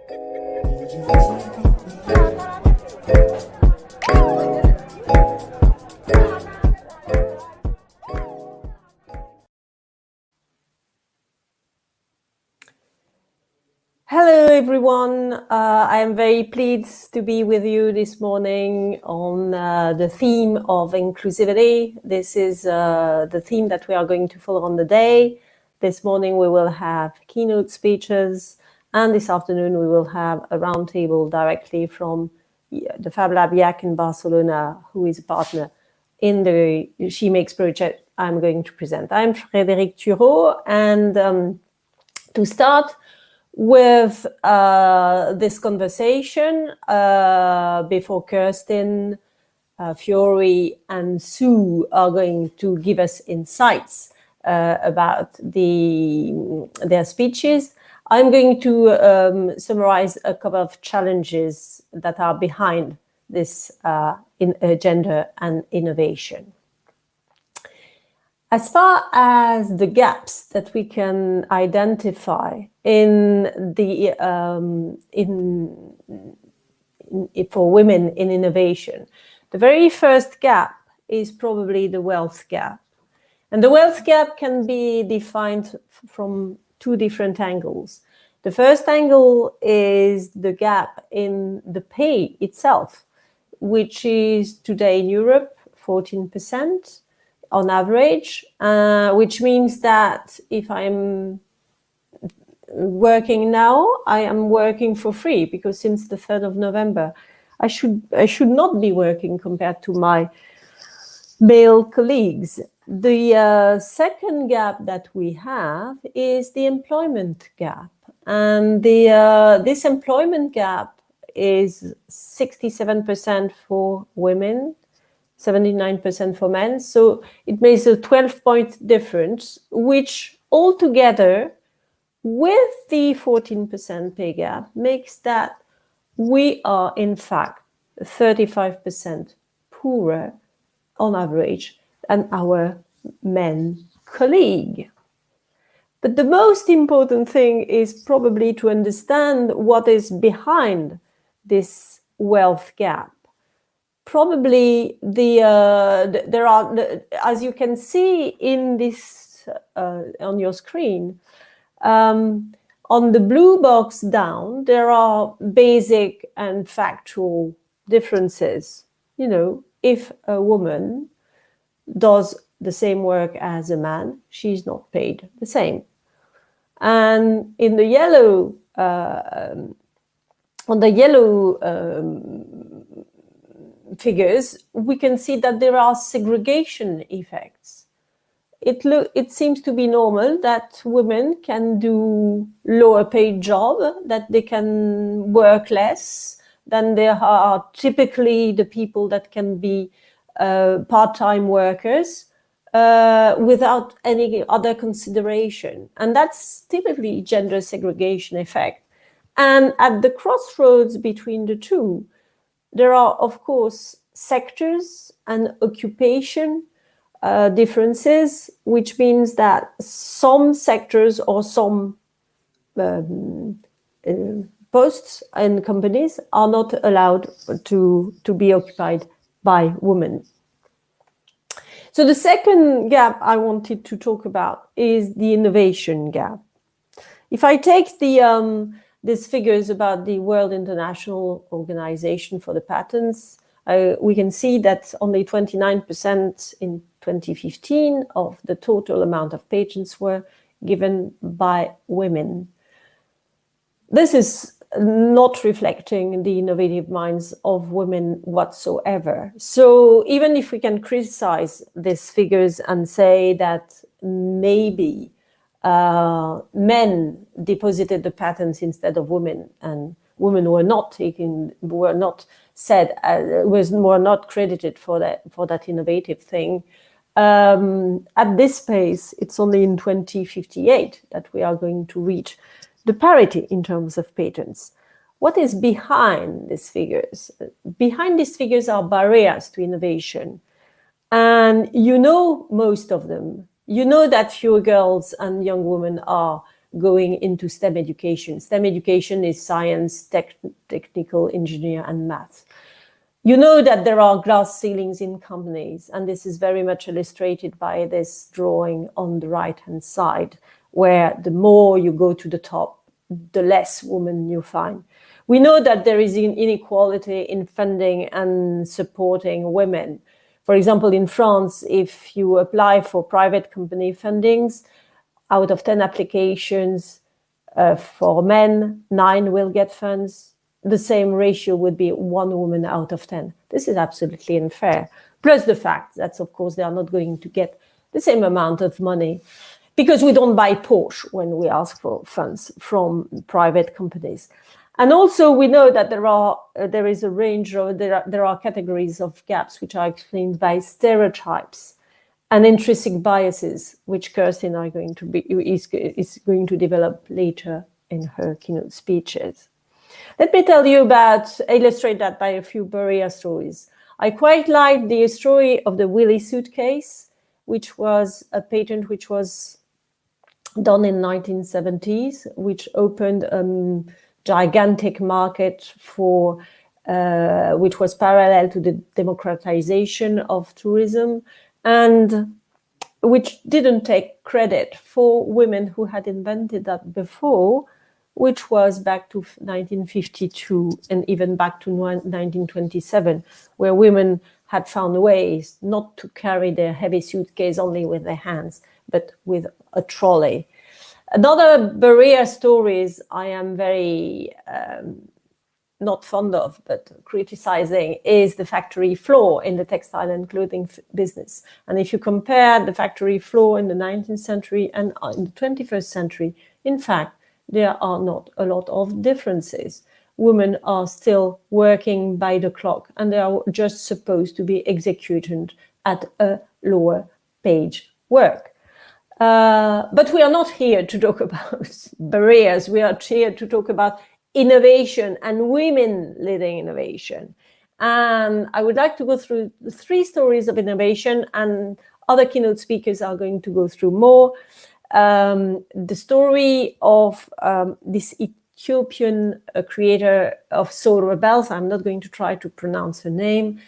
Hello everyone, I am very pleased to be with you this morning on the theme of inclusivity. This is the theme that we are going to follow on the day. This morning we will have keynote speeches, and this afternoon we will have a roundtable directly from the Fab Lab YAC in Barcelona, who is a partner in the Shemix project I'm going to present. I'm Frédérique Thureau, and to start with this conversation, before Kerstin, Fiori, and Sue are going to give us insights about their speeches, I'm going to summarize a couple of challenges that are behind this in gender and innovation. As far as the gaps that we can identify for women in innovation, the very first gap is probably the wealth gap. And the wealth gap can be defined from two different angles. The first angle is the gap in the pay itself, which is today in Europe 14%. On average, which means that if I'm working now, I am working for free, because since the 3rd of November, I should not be working compared to my male colleagues. The second gap that we have is the employment gap, and this employment gap is 67% for women, 79% for men. So it makes a 12-point difference, which altogether with the 14% pay gap makes that we are in fact 35% poorer on average than our men colleague. But the most important thing is probably to understand what is behind this wealth gap. Probably there are, as you can see in this on your screen, on the blue box down, there are basic and factual differences. You know, if a woman does the same work as a man, she's not paid the same. And in the yellow, on the yellow figures, we can see that there are segregation effects. It seems to be normal that women can do lower paid job, that they can work less than there are typically the people that can be part-time workers without any other consideration. And that's typically gender segregation effect. And at the crossroads between the two, there are, of course, sectors and occupation differences, which means that some sectors or some posts and companies are not allowed to be occupied by women. So the second gap I wanted to talk about is the innovation gap. If I take these figures about the World International Organization for the Patents, we can see that only 29% in 2015 of the total amount of patents were given by women. This is not reflecting the innovative minds of women whatsoever. So even if we can criticize these figures and say that maybe men deposited the patents instead of women, and women were not credited for that innovative thing. At this pace, it's only in 2058 that we are going to reach the parity in terms of patents. What is behind these figures? Behind these figures are barriers to innovation. And you know most of them. You know that fewer girls and young women are going into STEM education. STEM education is science, technical, engineer, and math. You know that there are glass ceilings in companies, and this is very much illustrated by this drawing on the right-hand side, where the more you go to the top, the less women you find. We know that there is inequality in funding and supporting women. For example, in France, if you apply for private company fundings, out of 10 applications for men, 9 will get funds. The same ratio would be 1 woman out of 10. This is absolutely unfair. Plus the fact that, of course, they are not going to get the same amount of money because we don't buy Porsche when we ask for funds from private companies. And also we know that there is a range of, there are categories of gaps which are explained by stereotypes and intrinsic biases, which Kerstin is going to develop later in her keynote speeches. Let me illustrate that by a few barrier stories. I quite like the story of the Willy suitcase, which was a patent which was done in 1970s, which opened a gigantic market for, which was parallel to the democratization of tourism, and which didn't take credit for women who had invented that before, which was back to 1952 and even back to 1927, where women had found ways not to carry their heavy suitcase only with their hands, but with a trolley. Another barrier stories I am very not fond of, but criticizing, is the factory floor in the textile and clothing business. And if you compare the factory floor in the 19th century and in the 21st century, in fact, there are not a lot of differences. Women are still working by the clock, and they are just supposed to be executed at a lower page work. But we are not here to talk about barriers. We are here to talk about innovation and women leading innovation. And I would like to go through the 3 stories of innovation, and other keynote speakers are going to go through more. The story of this Ethiopian creator of solar bells, I'm not going to try to pronounce her name,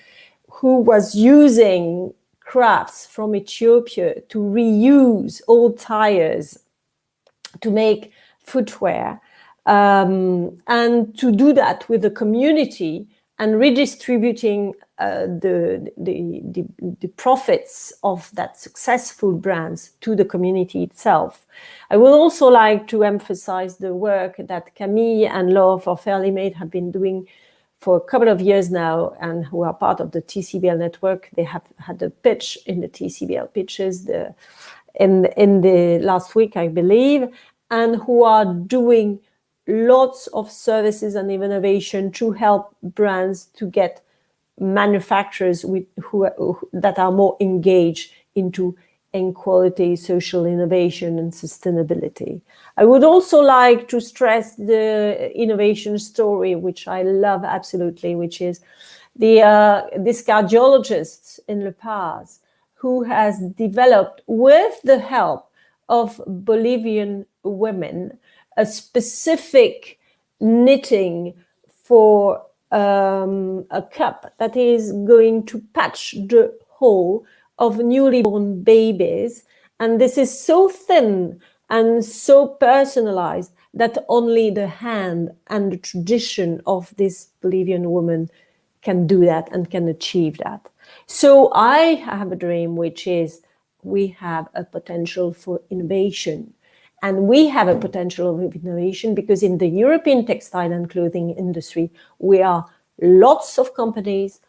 who was using crafts from Ethiopia to reuse old tires to make footwear, and to do that with the community and redistributing the profits of that successful brands to the community itself. I would also like to emphasize the work that Camille and Laure for Fairly Made have been doing for a couple of years now, and who are part of the TCBL network. They have had a pitch in the TCBL pitches in the last week, I believe, and who are doing lots of services and innovation to help brands to get manufacturers that are more engaged into equality, social innovation, and sustainability. I would also like to stress the innovation story, which I love absolutely, which is this cardiologist in La Paz who has developed, with the help of Bolivian women, a specific knitting for a cup that is going to patch the hole of newly born babies. And this is so thin and so personalized that only the hand and the tradition of this Bolivian woman can do that and can achieve that. So I have a dream, which is we have a potential for innovation. And we have a potential of innovation because in the European textile and clothing industry, we are lots of companies,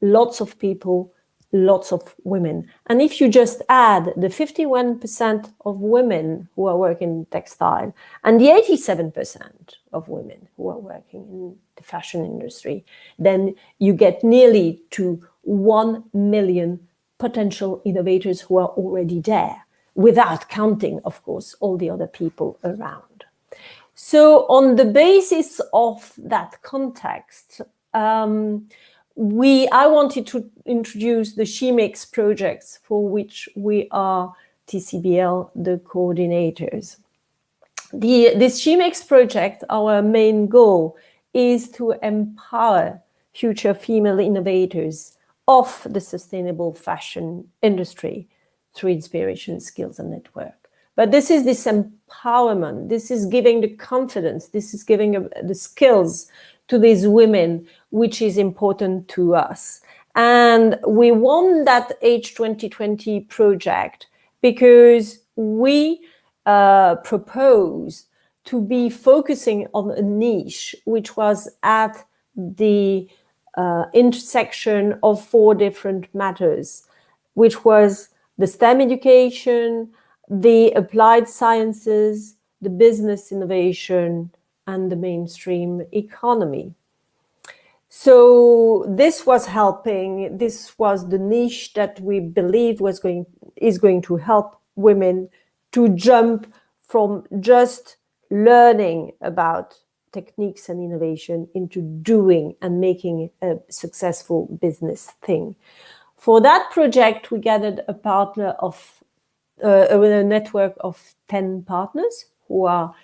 lots of people, lots of women. And if you just add the 51% of women who are working in textile and the 87% of women who are working in the fashion industry, then you get nearly to 1 million potential innovators who are already there, without counting, of course, all the other people around. So on the basis of that context, I wanted to introduce the Shemix projects, for which we are TCBL, the coordinators. This Shemix project, our main goal is to empower future female innovators of the sustainable fashion industry through inspiration, skills, and network. But this empowerment, this is giving the confidence, this is giving the skills to these women, which is important to us. And we won that Age 2020 project because we propose to be focusing on a niche which was at the intersection of 4 different matters, which was the STEM education, the applied sciences, the business innovation, and the mainstream economy. So this was helping. This was the niche that we believed is going to help women to jump from just learning about techniques and innovation into doing and making a successful business thing. For that project, we gathered a network of 10 partners who are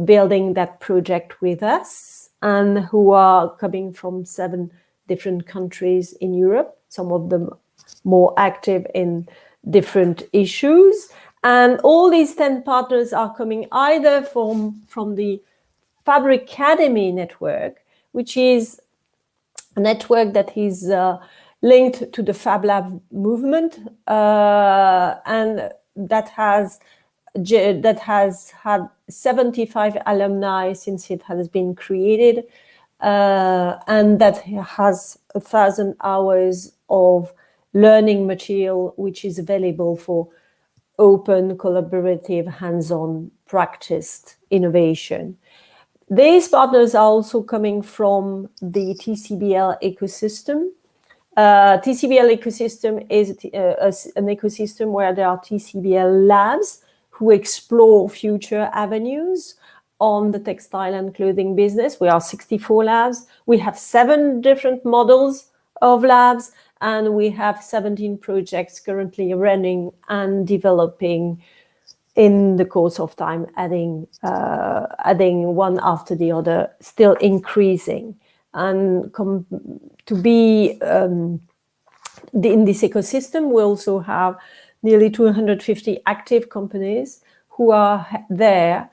building that project with us and who are coming from 7 different countries in Europe, some of them more active in different issues. And all these 10 partners are coming either from the Fabricademy network, which is a network that is linked to the Fab Lab movement, and that has had 75 alumni since it has been created, and that has 1,000 hours of learning material, which is available for open, collaborative, hands-on practiced innovation. These partners are also coming from the TCBL ecosystem. TCBL ecosystem is an ecosystem where there are TCBL labs who explore future avenues on the textile and clothing business. We are 64 labs. We have 7 different models of labs, and we have 17 projects currently running and developing in the course of time, adding one after the other, still increasing. And to be in this ecosystem, we also have nearly 250 active companies who are there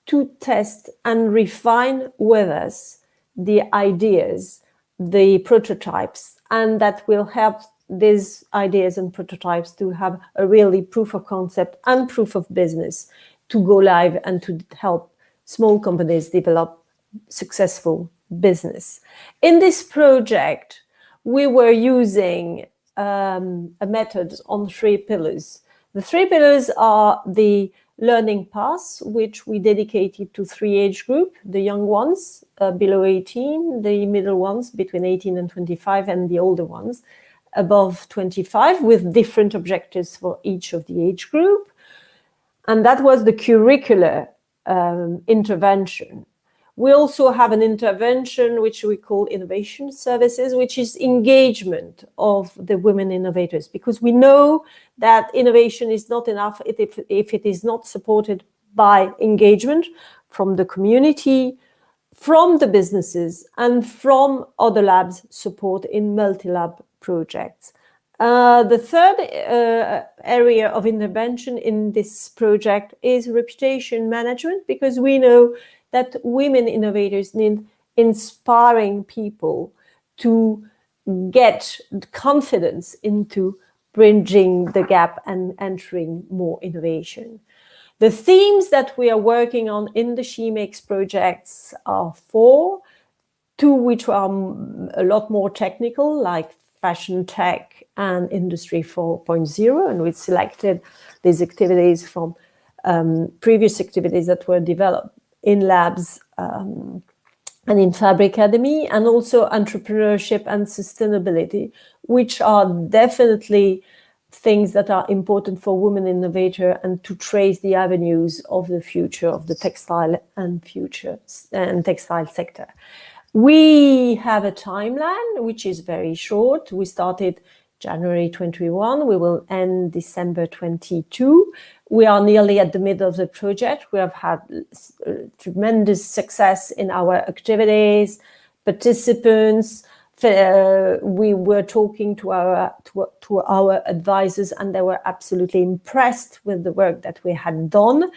to test and refine with us the ideas, the prototypes, and that will help these ideas and prototypes to have a really proof of concept and proof of business to go live and to help small companies develop successful business. In this project, we were using a method on 3 pillars. The 3 pillars are the learning paths, which we dedicated to 3 age groups: the young ones below 18, the middle ones between 18 and 25, and the older ones above 25, with different objectives for each of the age group. And that was the curricular intervention. We also have an intervention which we call innovation services, which is engagement of the women innovators, because we know that innovation is not enough if it is not supported by engagement from the community, from the businesses, and from other labs support in multi-lab projects. The third area of intervention in this project is reputation management, because we know that women innovators need inspiring people to get confidence into bridging the gap and entering more innovation. The themes that we are working on in the Shemix projects are 4, 2 which are a lot more technical, like fashion tech and industry 4.0, and we selected these activities from previous activities that were developed in labs and in Fabricademy, and also entrepreneurship and sustainability, which are definitely things that are important for women innovator, and to trace the avenues of the future of the textile and textile sector. We have a timeline which is very short. We started January 21. We will end December 22. We are nearly at the middle of the project. We have had tremendous success in our activities, participants. We were talking to our advisors, and they were absolutely impressed with the work that we had done.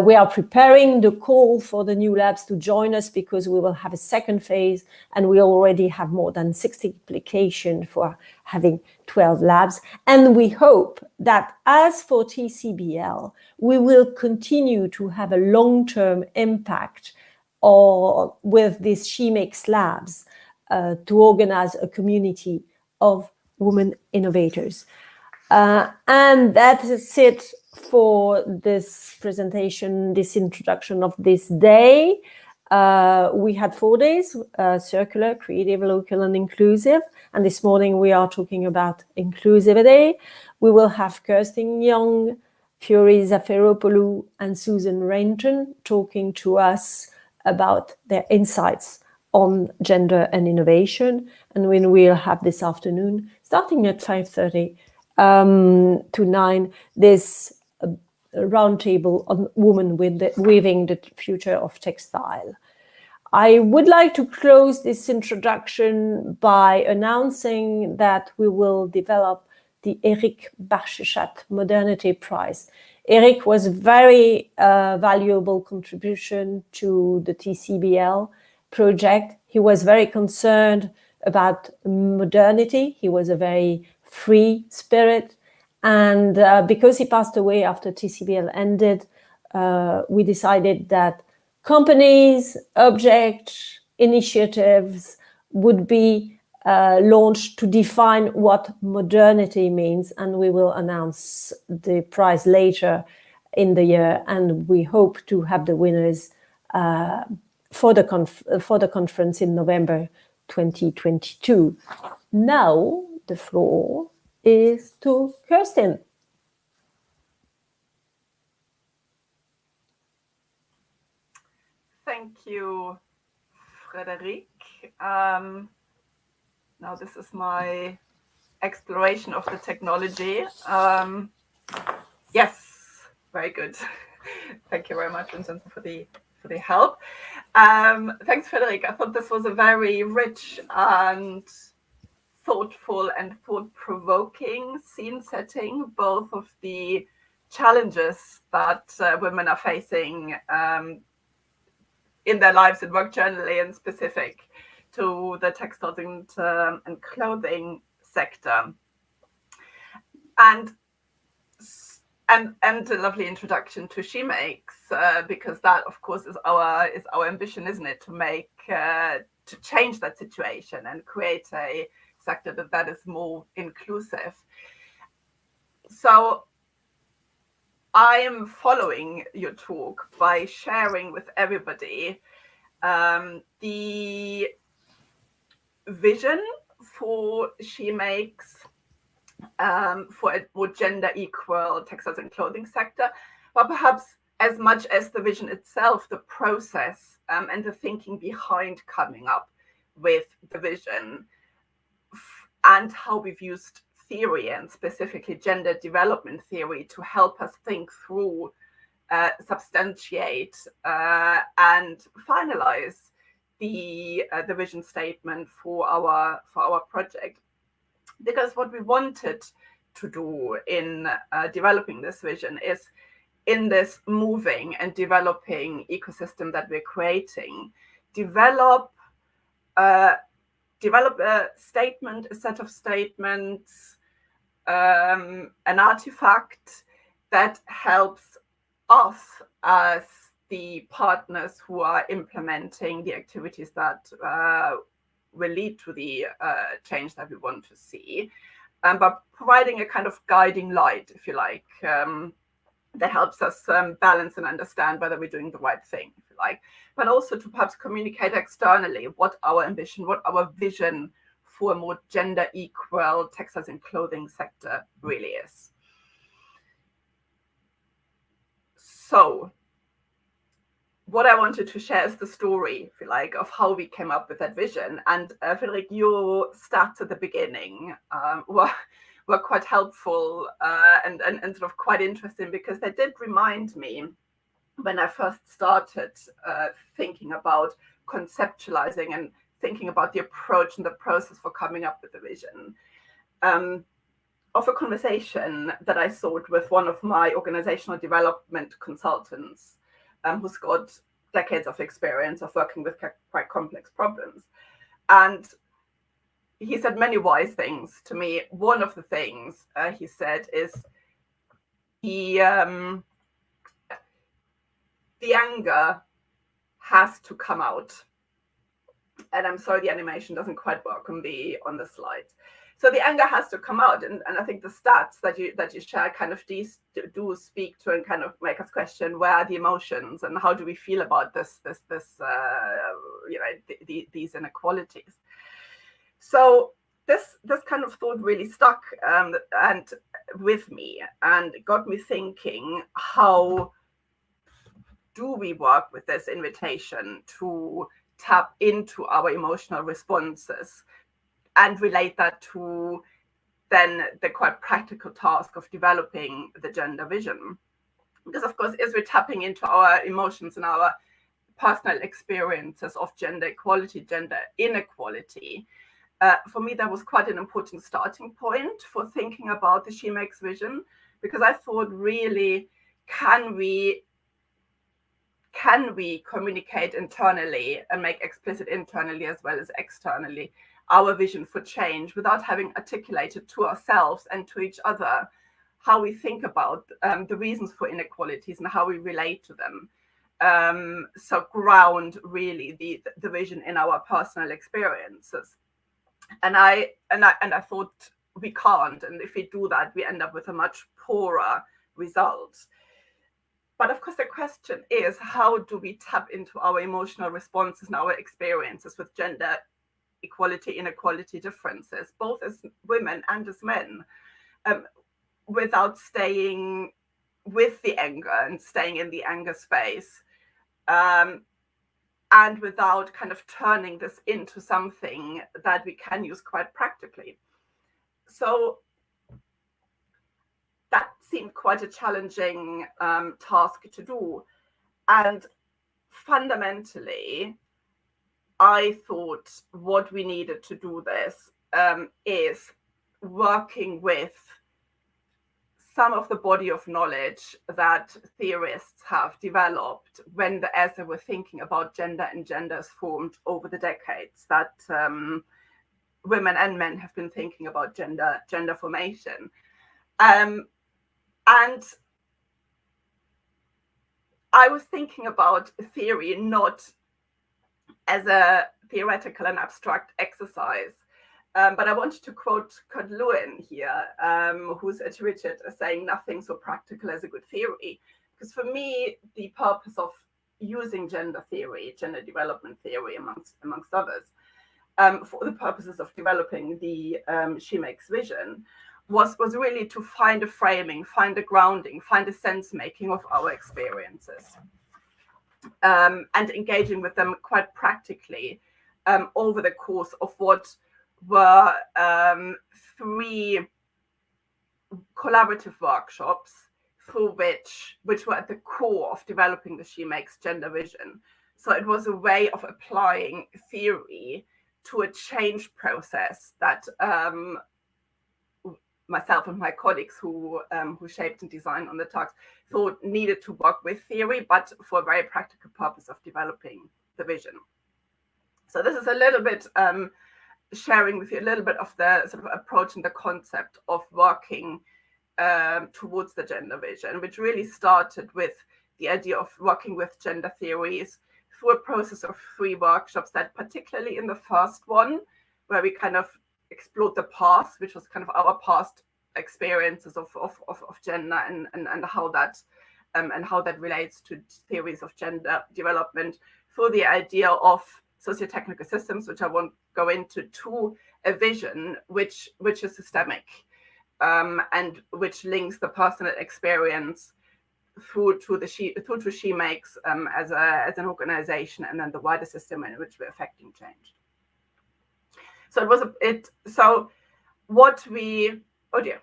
We are preparing the call for the new labs to join us, because we will have a second phase, and we already have more than 60 applications for having 12 labs. And we hope that, as for TCBL, we will continue to have a long-term impact with these Shemix labs to organize a community of women innovators. And that's it for this presentation, this introduction of this day. We had 4 days, circular, creative, local, and inclusive. And this morning we are talking about inclusivity. We will have Kerstin Junge, Fiori Zaferopoulou, and Susan Renton talking to us about their insights on gender and innovation. And when we'll have this afternoon, starting at 5:30 to 9, this roundtable on women weaving the future of textile. I would like to close this introduction by announcing that we will develop the Eric Barchechat Modernity Prize. Eric was a very valuable contribution to the TCBL project. He was very concerned about modernity. He was a very free spirit. And because he passed away after TCBL ended, we decided that companies, objects, initiatives would be launched to define what modernity means. And we will announce the prize later in the year. And we hope to have the winners for the conference in November 2022. Now the floor is to Kerstin. Thank you, Frédérique. Now this is my exploration of the technology. Yes, very good. Thank you very much, Vincent, for the help. Thanks, Frédérique. I thought this was a very rich and thoughtful and thought-provoking scene setting, both of the challenges that women are facing in their lives and work generally, and specific to the textiles and clothing sector, and a lovely introduction to Shemix, because that, of course, is our ambition, isn't it, to change that situation and create a sector that is more inclusive. So I am following your talk by sharing with everybody the vision for Shemix, for a more gender equal textiles and clothing sector, but perhaps as much as the vision itself, the process and the thinking behind coming up with the vision, and how we've used theory, and specifically gender development theory, to help us think through, substantiate, and finalize the vision statement for our project. Because what we wanted to do in developing this vision is, in this moving and developing ecosystem that we're creating, develop a statement, a set of statements, an artifact that helps us as the partners who are implementing the activities that will lead to the change that we want to see, but providing a kind of guiding light, if you like, that helps us balance and understand whether we're doing the right thing, if you like, but also to perhaps communicate externally what our ambition, what our vision for a more gender equal textiles and clothing sector really is. So what I wanted to share is the story, if you like, of how we came up with that vision. And Frédérique, your stats at the beginning were quite helpful and sort of quite interesting, because they did remind me when I first started thinking about conceptualizing and thinking about the approach and the process for coming up with the vision, of a conversation that I thought with one of my organizational development consultants, who's got decades of experience of working with quite complex problems. And he said many wise things to me. One of the things he said is the anger has to come out. And I'm sorry, the animation doesn't quite work on the slides. So the anger has to come out, and I think the stats that you share kind of do speak to and kind of make us question where are the emotions and how do we feel about these inequalities. So this kind of thought really stuck and with me, and got me thinking, how do we work with this invitation to tap into our emotional responses and relate that to then the quite practical task of developing the gender vision? Because of course, as we're tapping into our emotions and our personal experiences of gender equality, gender inequality, for me, that was quite an important starting point for thinking about the Shemix vision, because I thought, really, can we communicate internally and make explicit internally as well as externally our vision for change without having articulated to ourselves and to each other how we think about the reasons for inequalities and how we relate to them. So ground really the vision in our personal experiences. And I thought we can't, and if we do that, we end up with a much poorer result. But of course, the question is, how do we tap into our emotional responses and our experiences with gender equality, inequality, differences, both as women and as men, without staying with the anger and staying in the anger space, and without kind of turning this into something that we can use quite practically. So that seemed quite a challenging task to do. And fundamentally, I thought what we needed to do this is working with some of the body of knowledge that theorists have developed as they were thinking about gender and genders formed over the decades, that women and men have been thinking about gender formation. And I was thinking about theory not as a theoretical and abstract exercise, but I wanted to quote Kurt Lewin here, who's attributed as saying nothing so practical as a good theory. Because for me, the purpose of using gender theory, gender development theory, amongst others, for the purposes of developing the Shemix vision, was really to find a framing, find a grounding, find a sense making of our experiences, and engaging with them quite practically over the course of what were 3 collaborative workshops, for which were at the core of developing the Shemix gender vision. So it was a way of applying theory to a change process that myself and my colleagues who shaped and designed on the talks thought needed to work with theory, but for a very practical purpose of developing the vision. So this is a little bit sharing with you a little bit of the sort of approach and the concept of working towards the gender vision, which really started with the idea of working with gender theories through a process of 3 workshops that, particularly in the first one, where we kind of explored the past, which was kind of our past experiences of gender and how that relates to theories of gender development, through the idea of socio-technical systems, which I won't go into, to a vision which is systemic, and which links the personal experience through to Shemix as an organization, and then the wider system in which we're affecting change. So it was oh dear,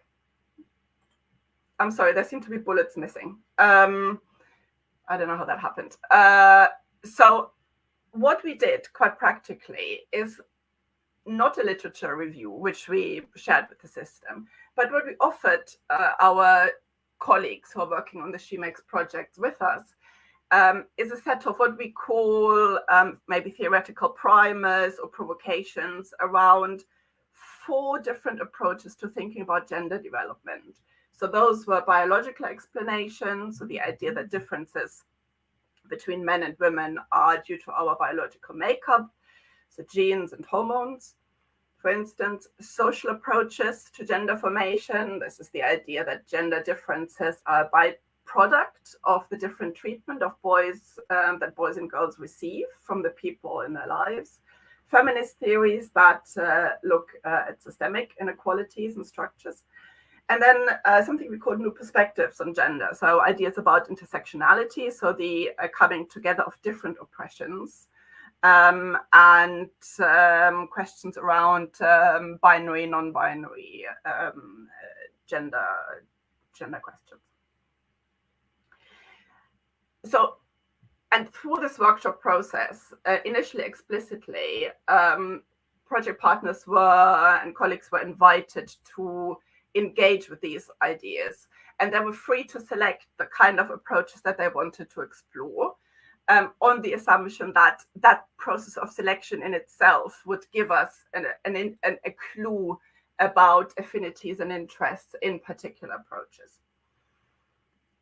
I'm sorry, there seem to be bullets missing. I don't know how that happened. So what we did quite practically is not a literature review, which we shared with the system, but what we offered our colleagues who are working on the Shemix projects with us is a set of what we call maybe theoretical primers or provocations around 4 different approaches to thinking about gender development. So those were biological explanations, so the idea that differences between men and women are due to our biological makeup, so genes and hormones. For instance, social approaches to gender formation. This is the idea that gender differences are a byproduct of the different treatment of boys that boys and girls receive from the people in their lives. Feminist theories that look at systemic inequalities and structures. And then something we call new perspectives on gender. So ideas about intersectionality, so the coming together of different oppressions, and questions around binary, non-binary gender questions. So, and through this workshop process, initially explicitly, project partners and colleagues were invited to engage with these ideas, and they were free to select the kind of approaches that they wanted to explore, on the assumption that that process of selection in itself would give us a clue about affinities and interests in particular approaches.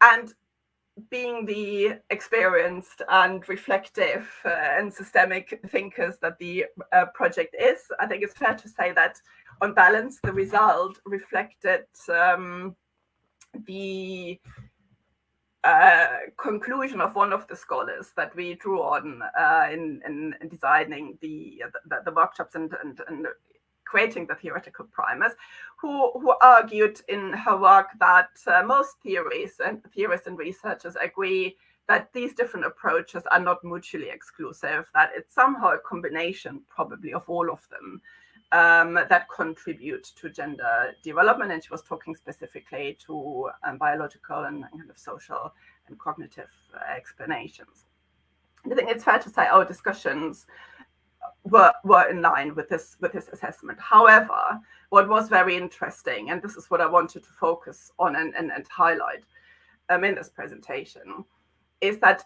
And being the experienced and reflective and systemic thinkers that the project is, I think it's fair to say that on balance, the result reflected the conclusion of one of the scholars that we drew on in designing the workshops and creating the theoretical primers, who argued in her work that most theorists and researchers agree that these different approaches are not mutually exclusive, that it's somehow a combination probably of all of them that contribute to gender development. And she was talking specifically to biological and kind of social and cognitive explanations. I think it's fair to say our discussions were in line with this assessment. However, what was very interesting, and this is what I wanted to focus on and highlight in this presentation, is that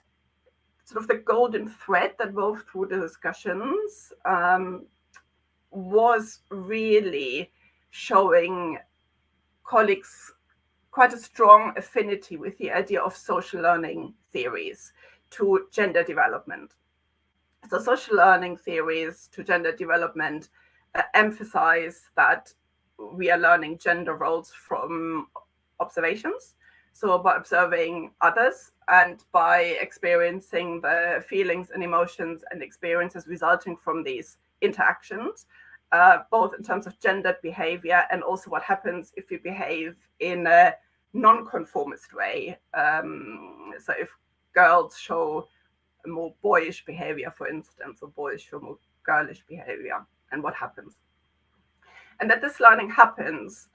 sort of the golden thread that wove through the discussions was really showing colleagues quite a strong affinity with the idea of social learning theories to gender development. So social learning theories to gender development emphasize that we are learning gender roles from observations. So by observing others and by experiencing the feelings and emotions and experiences resulting from these interactions, both in terms of gendered behavior and also what happens if you behave in a non-conformist way. So if girls show more boyish behavior, for instance, or boys show more girlish behavior, and what happens. And that this learning happens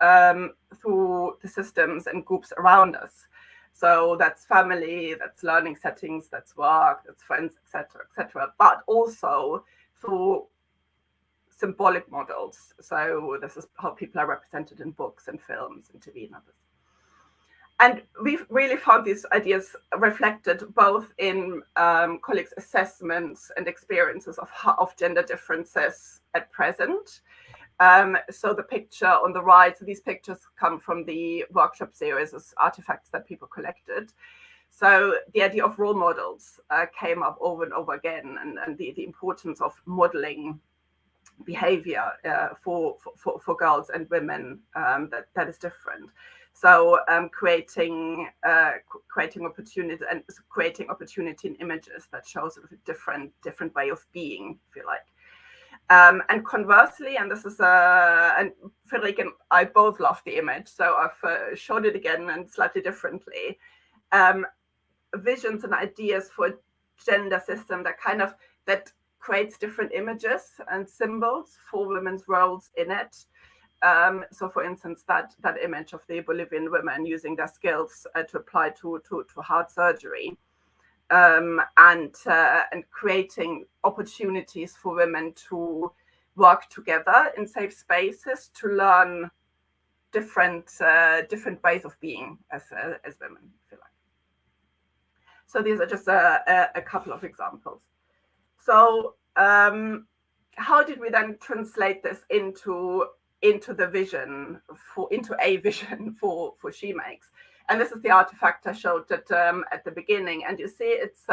through the systems and groups around us. So that's family, that's learning settings, that's work, that's friends, etc., but also through symbolic models. So this is how people are represented in books and films and TV and others. And we've really found these ideas reflected both in colleagues' assessments and experiences of gender differences at present. So the picture on the right, so these pictures come from the workshop series as artifacts that people collected. So the idea of role models came up over and over again, and the importance of modeling behavior for girls and women that is different. So creating opportunity and creating opportunity in images that show sort of a different way of being, if you like. And conversely, and this is and Frédérique and I both love the image, so I've showed it again and slightly differently. visions and ideas for a gender system that creates different images and symbols for women's roles in it. So, for instance, that image of the Bolivian women using their skills to apply to heart surgery, and creating opportunities for women to work together in safe spaces to learn different ways of being as women, if you like. So these are just a couple of examples. So how did we then translate this into a vision for Shemix? And this is the artifact I showed at the beginning, and you see it's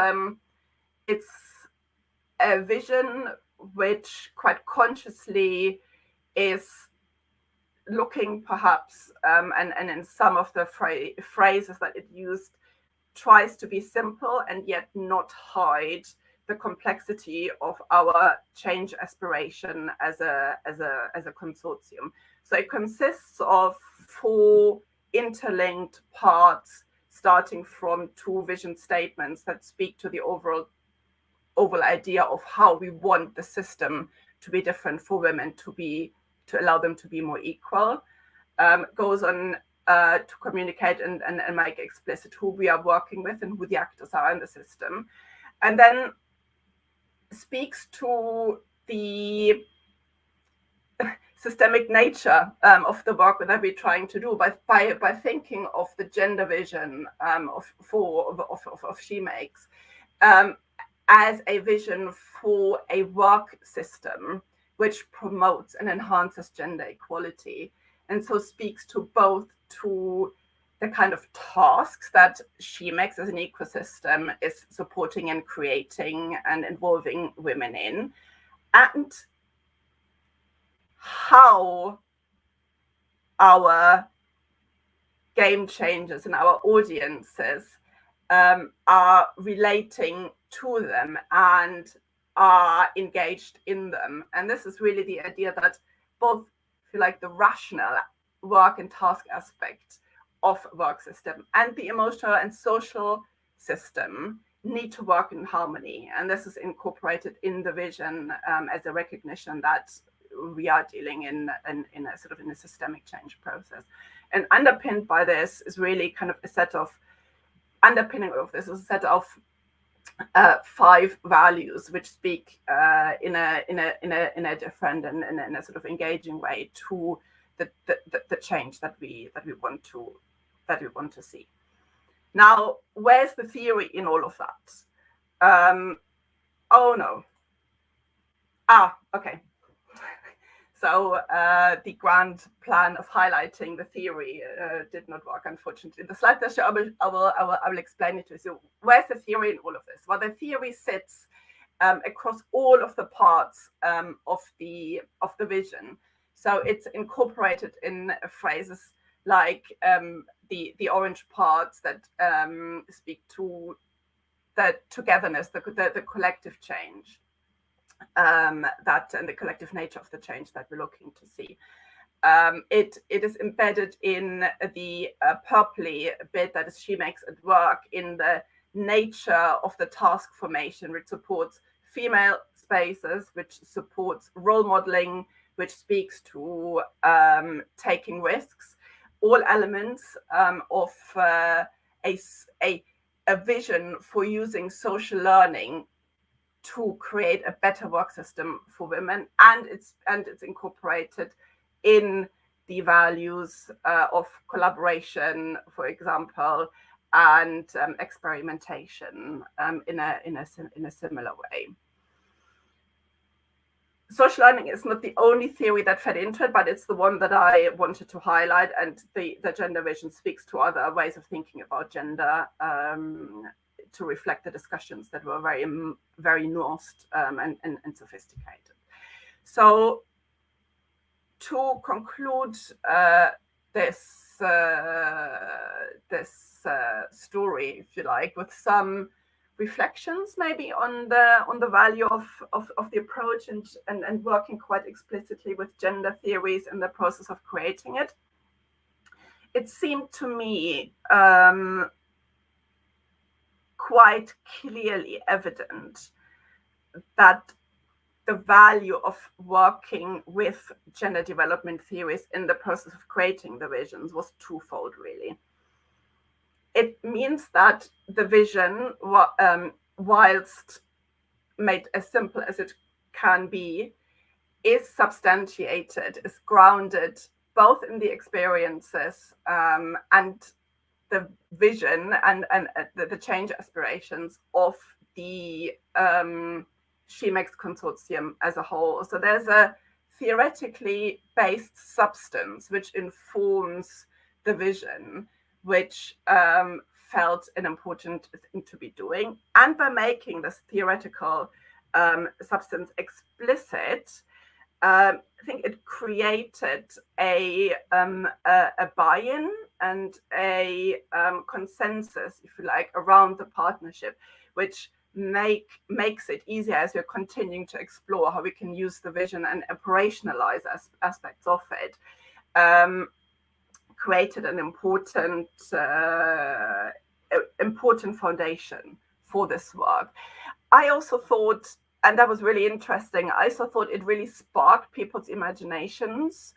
a vision which quite consciously is looking perhaps and in some of the phrases that it used tries to be simple and yet not hide the complexity of our change aspiration as a consortium. So it consists of 4 interlinked parts, starting from 2 vision statements that speak to the overall idea of how we want the system to be different for women, to allow them to be more equal. Goes on to communicate and make explicit who we are working with and who the actors are in the system, and then speaks to the systemic nature of the work that we're trying to do by thinking of the gender vision of Shemix as a vision for a work system which promotes and enhances gender equality, and so speaks to both to the kind of tasks that Shemix as an ecosystem is supporting and creating and involving women in, and how our game changers and our audiences are relating to them and are engaged in them. And this is really the idea that both, if you like, the rational work and task aspect of a work system and the emotional and social system need to work in harmony. And this is incorporated in the vision as a recognition that we are dealing in a sort of in a systemic change process. And underpinned by this is really kind of a set of underpinning of this is a set of 5 values which speak in a different and in a sort of engaging way to the change that we want to see. Now, where's the theory in all of that? Oh no. Okay. So the grand plan of highlighting the theory did not work, unfortunately. The slide that I will explain it to you. So where's the theory in all of this? Well, the theory sits across all of the parts of the vision. So it's incorporated in phrases like the orange parts that speak to the togetherness, the collective change. That and the collective nature of the change that we're looking to see. It is embedded in the purpley bit that is Shemix at work in the nature of the task formation, which supports female spaces, which supports role modeling, which speaks to taking risks, all elements of a vision for using social learning to create a better work system for women, and it's incorporated in the values of collaboration, for example, and experimentation in a similar way. Social learning is not the only theory that fed into it, but it's the one that I wanted to highlight, and the gender vision speaks to other ways of thinking about gender to reflect the discussions that were very, very nuanced and sophisticated. So to conclude this story, if you like, with some reflections maybe on the value of the approach and working quite explicitly with gender theories in the process of creating it, it seemed to me quite clearly evident that the value of working with gender development theories in the process of creating the visions was twofold, really. It means that the vision, whilst made as simple as it can be, is substantiated, is grounded both in the experiences and the vision and the change aspirations of the Shemix consortium as a whole. So there's a theoretically based substance which informs the vision, which felt an important thing to be doing. And by making this theoretical substance explicit, I think it created a buy-in and a consensus, if you like, around the partnership, which makes it easier as we're continuing to explore how we can use the vision and operationalize aspects of it. Created an important foundation for this work. I also thought, and that was really interesting, I also thought it really sparked people's imaginations,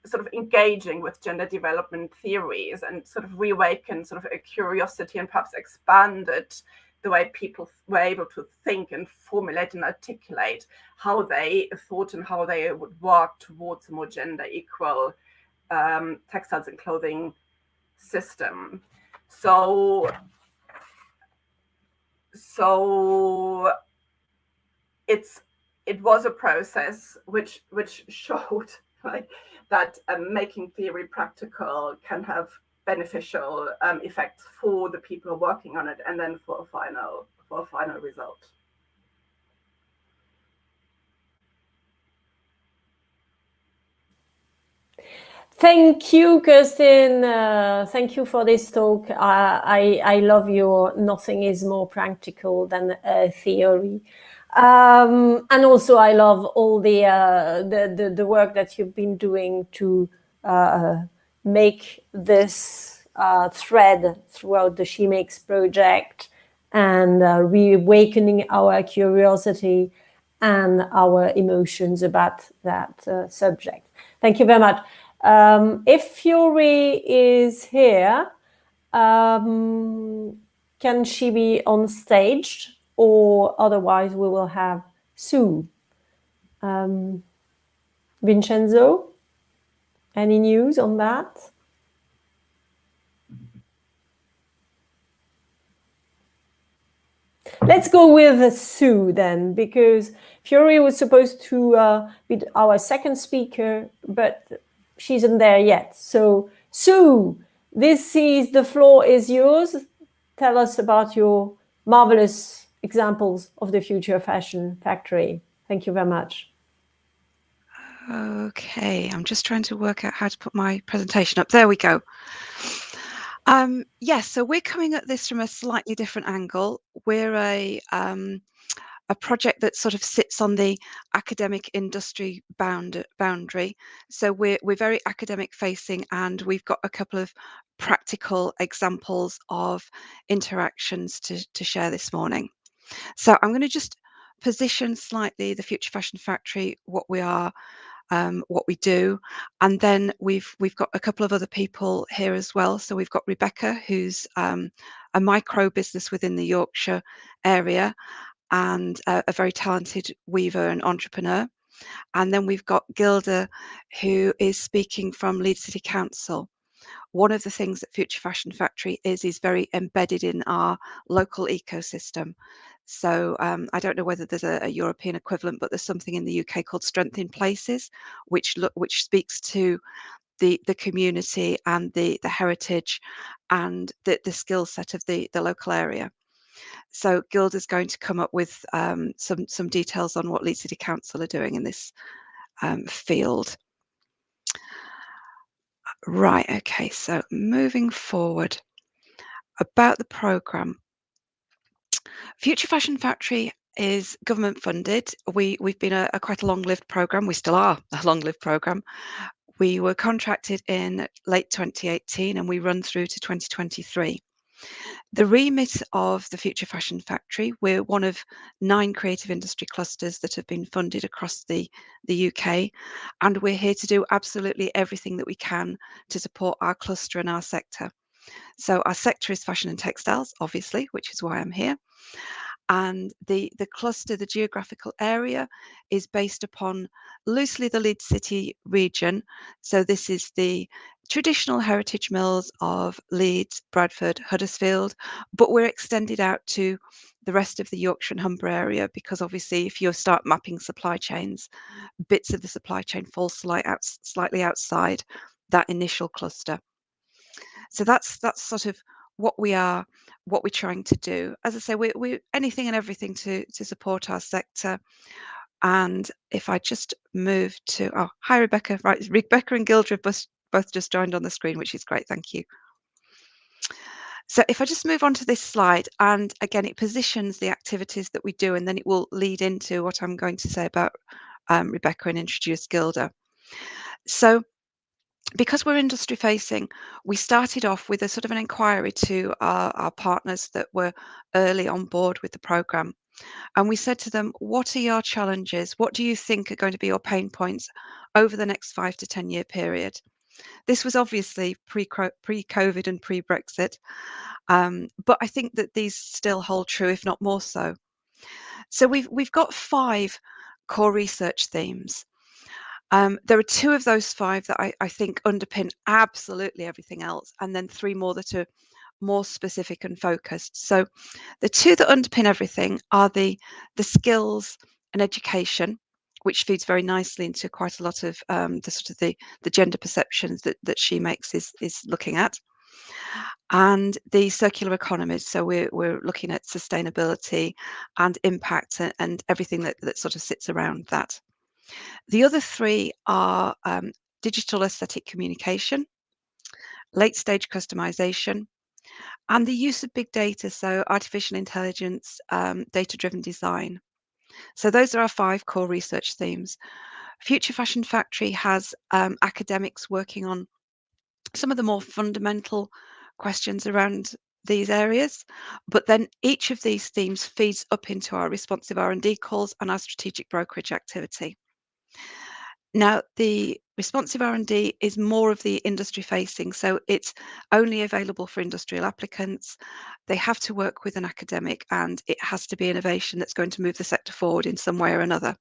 sort of engaging with gender development theories, and sort of reawakened sort of a curiosity and perhaps expanded the way people were able to think and formulate and articulate how they thought and how they would work towards a more gender equal textiles and clothing system. So it was a process which showed, like, that making theory practical can have beneficial effects for the people working on it, and then for a final result. Thank you, Kerstin. Thank you for this talk. I love your "nothing is more practical than a theory," and also I love all the work that you've been doing to make this thread throughout the Shemix project, and reawakening our curiosity and our emotions about that subject. Thank you very much. If Fiori is here, can she be on stage, or otherwise we will have Sue? Vincenzo, any news on that? Let's go with Sue then, because Fiori was supposed to be our second speaker, but she isn't there yet. So Sue, the floor is yours. Tell us about your marvelous examples of the Future Fashion Factory. Thank you very much. Okay, I'm just trying to work out how to put my presentation up. There we go. Yes, so we're coming at this from a slightly different angle. We're a project that sort of sits on the academic industry boundary. So we're very academic facing, and we've got a couple of practical examples of interactions to share this morning. So I'm going to just position slightly the Future Fashion Factory, what we are, what we do, and then we've got a couple of other people here as well. So we've got Rebecca, who's a micro business within the Yorkshire area, and a very talented weaver and entrepreneur. And then we've got Gilda, who is speaking from Leeds City Council. One of the things that Future Fashion Factory is very embedded in our local ecosystem. So I don't know whether there's a European equivalent, but there's something in the UK called Strength in Places, which speaks to the community and the heritage and the skill set of the local area. So Gilda's going to come up with some details on what Leeds City Council are doing in this field. Right, okay, so moving forward about the programme. Future Fashion Factory is government funded. We've been a quite a long-lived programme. We still are a long-lived programme. We were contracted in late 2018 and we run through to 2023. The remit of the Future Fashion Factory, we're one of 9 creative industry clusters that have been funded across the UK, and we're here to do absolutely everything that we can to support our cluster and our sector. So our sector is fashion and textiles, obviously, which is why I'm here. And the cluster, the geographical area, is based upon loosely the Leeds City region. So this is the traditional heritage mills of Leeds, Bradford, Huddersfield, but we're extended out to the rest of the Yorkshire and Humber area, because obviously if you start mapping supply chains, bits of the supply chain fall slightly outside that initial cluster. So that's sort of what we're trying to do. As I say, we're anything and everything to support our sector. And if I just move to, oh, hi, Rebecca. Right, Rebecca and Gildred both just joined on the screen, which is great. Thank you. So if I just move on to this slide, and again, it positions the activities that we do, and then it will lead into what I'm going to say about Rebecca and introduce Gilda. So because we're industry facing, we started off with a sort of an inquiry to our partners that were early on board with the programme. And we said to them, what are your challenges? What do you think are going to be your pain points over the next 5 to 10 year period? This was obviously pre-COVID and pre-Brexit, but I think that these still hold true, if not more so. So we've got 5 core research themes. There are 2 of those 5 that I think underpin absolutely everything else, and then 3 more that are more specific and focused. So the 2 that underpin everything are the skills and education, which feeds very nicely into quite a lot of the gender perceptions that Shemix is looking at, and the circular economies. So we're looking at sustainability and impact and everything that sort of sits around that. The other 3 are digital aesthetic communication, late stage customization, and the use of big data, so artificial intelligence, data-driven design. So those are our 5 core research themes. Future Fashion Factory has academics working on some of the more fundamental questions around these areas, but then each of these themes feeds up into our responsive R&D calls and our strategic brokerage activity. Now, the responsive R&D is more of the industry facing, so it's only available for industrial applicants. They have to work with an academic, and it has to be innovation that's going to move the sector forward in some way or another.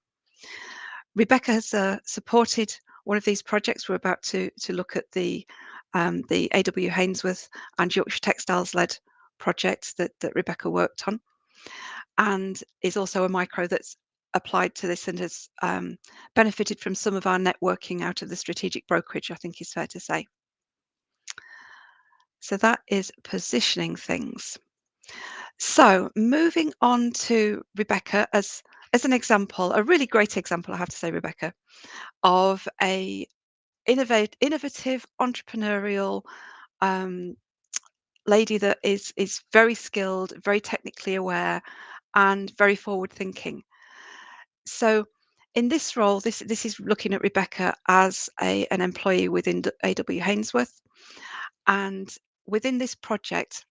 Rebecca has supported one of these projects. We're about to look at the AW Hainsworth and Yorkshire Textiles led projects that Rebecca worked on, and is also a micro that's applied to this and has benefited from some of our networking out of the strategic brokerage, I think is fair to say. So that is positioning things. So moving on to Rebecca as an example, a really great example, I have to say, Rebecca, of a innovative entrepreneurial lady that is very skilled, very technically aware, and very forward thinking. So in this role, this is looking at Rebecca as an employee within AW Hainsworth. And within this project,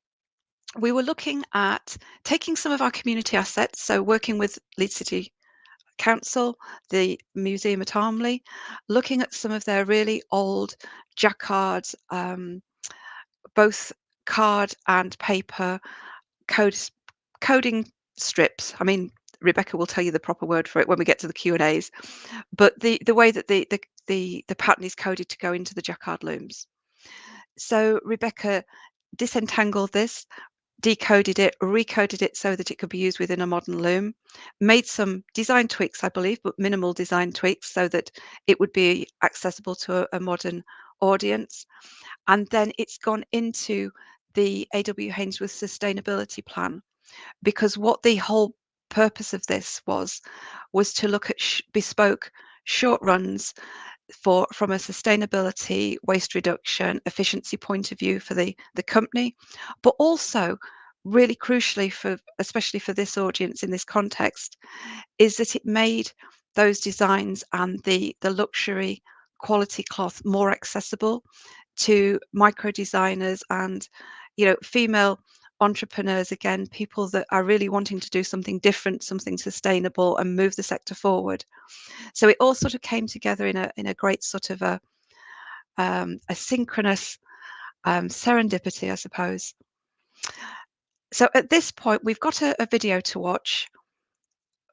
we were looking at taking some of our community assets, so working with Leeds City Council, the museum at Armley, looking at some of their really old jacquard, both card and paper coding strips. I mean, Rebecca will tell you the proper word for it when we get to the Q&As, but the way that the pattern is coded to go into the jacquard looms. So Rebecca disentangled this, decoded it, recoded it so that it could be used within a modern loom, made some design tweaks, I believe, but minimal design tweaks so that it would be accessible to a modern audience. And then it's gone into the AW Hainsworth sustainability plan, because what the whole purpose of this was to look at bespoke short runs from a sustainability, waste reduction, efficiency point of view for the company, but also really crucially especially for this audience in this context, is that it made those designs and the luxury quality cloth more accessible to micro designers and female entrepreneurs, again, people that are really wanting to do something different, something sustainable, and move the sector forward. So it all sort of came together in a great sort of a synchronous serendipity, I suppose. So at this point, we've got a video to watch,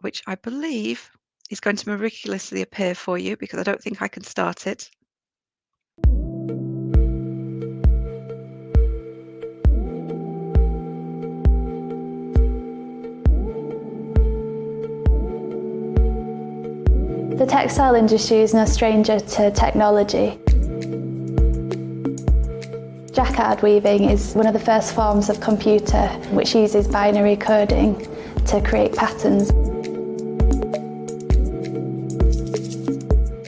which I believe is going to miraculously appear for you, because I don't think I can start it. The textile industry is no stranger to technology. Jacquard weaving is one of the first forms of computer which uses binary coding to create patterns.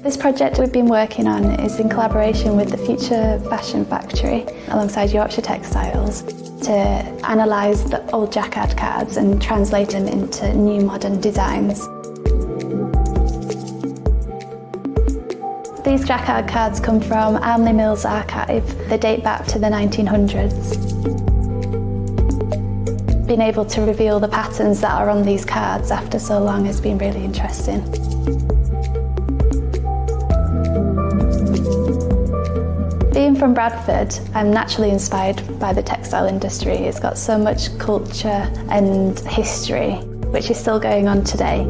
This project we've been working on is in collaboration with the Future Fashion Factory alongside Yorkshire Textiles to analyse the old Jacquard cards and translate them into new modern designs. These Jacquard cards come from Armley Mills Archive. They date back to the 1900s. Being able to reveal the patterns that are on these cards after so long has been really interesting. Being from Bradford, I'm naturally inspired by the textile industry. It's got so much culture and history, which is still going on today.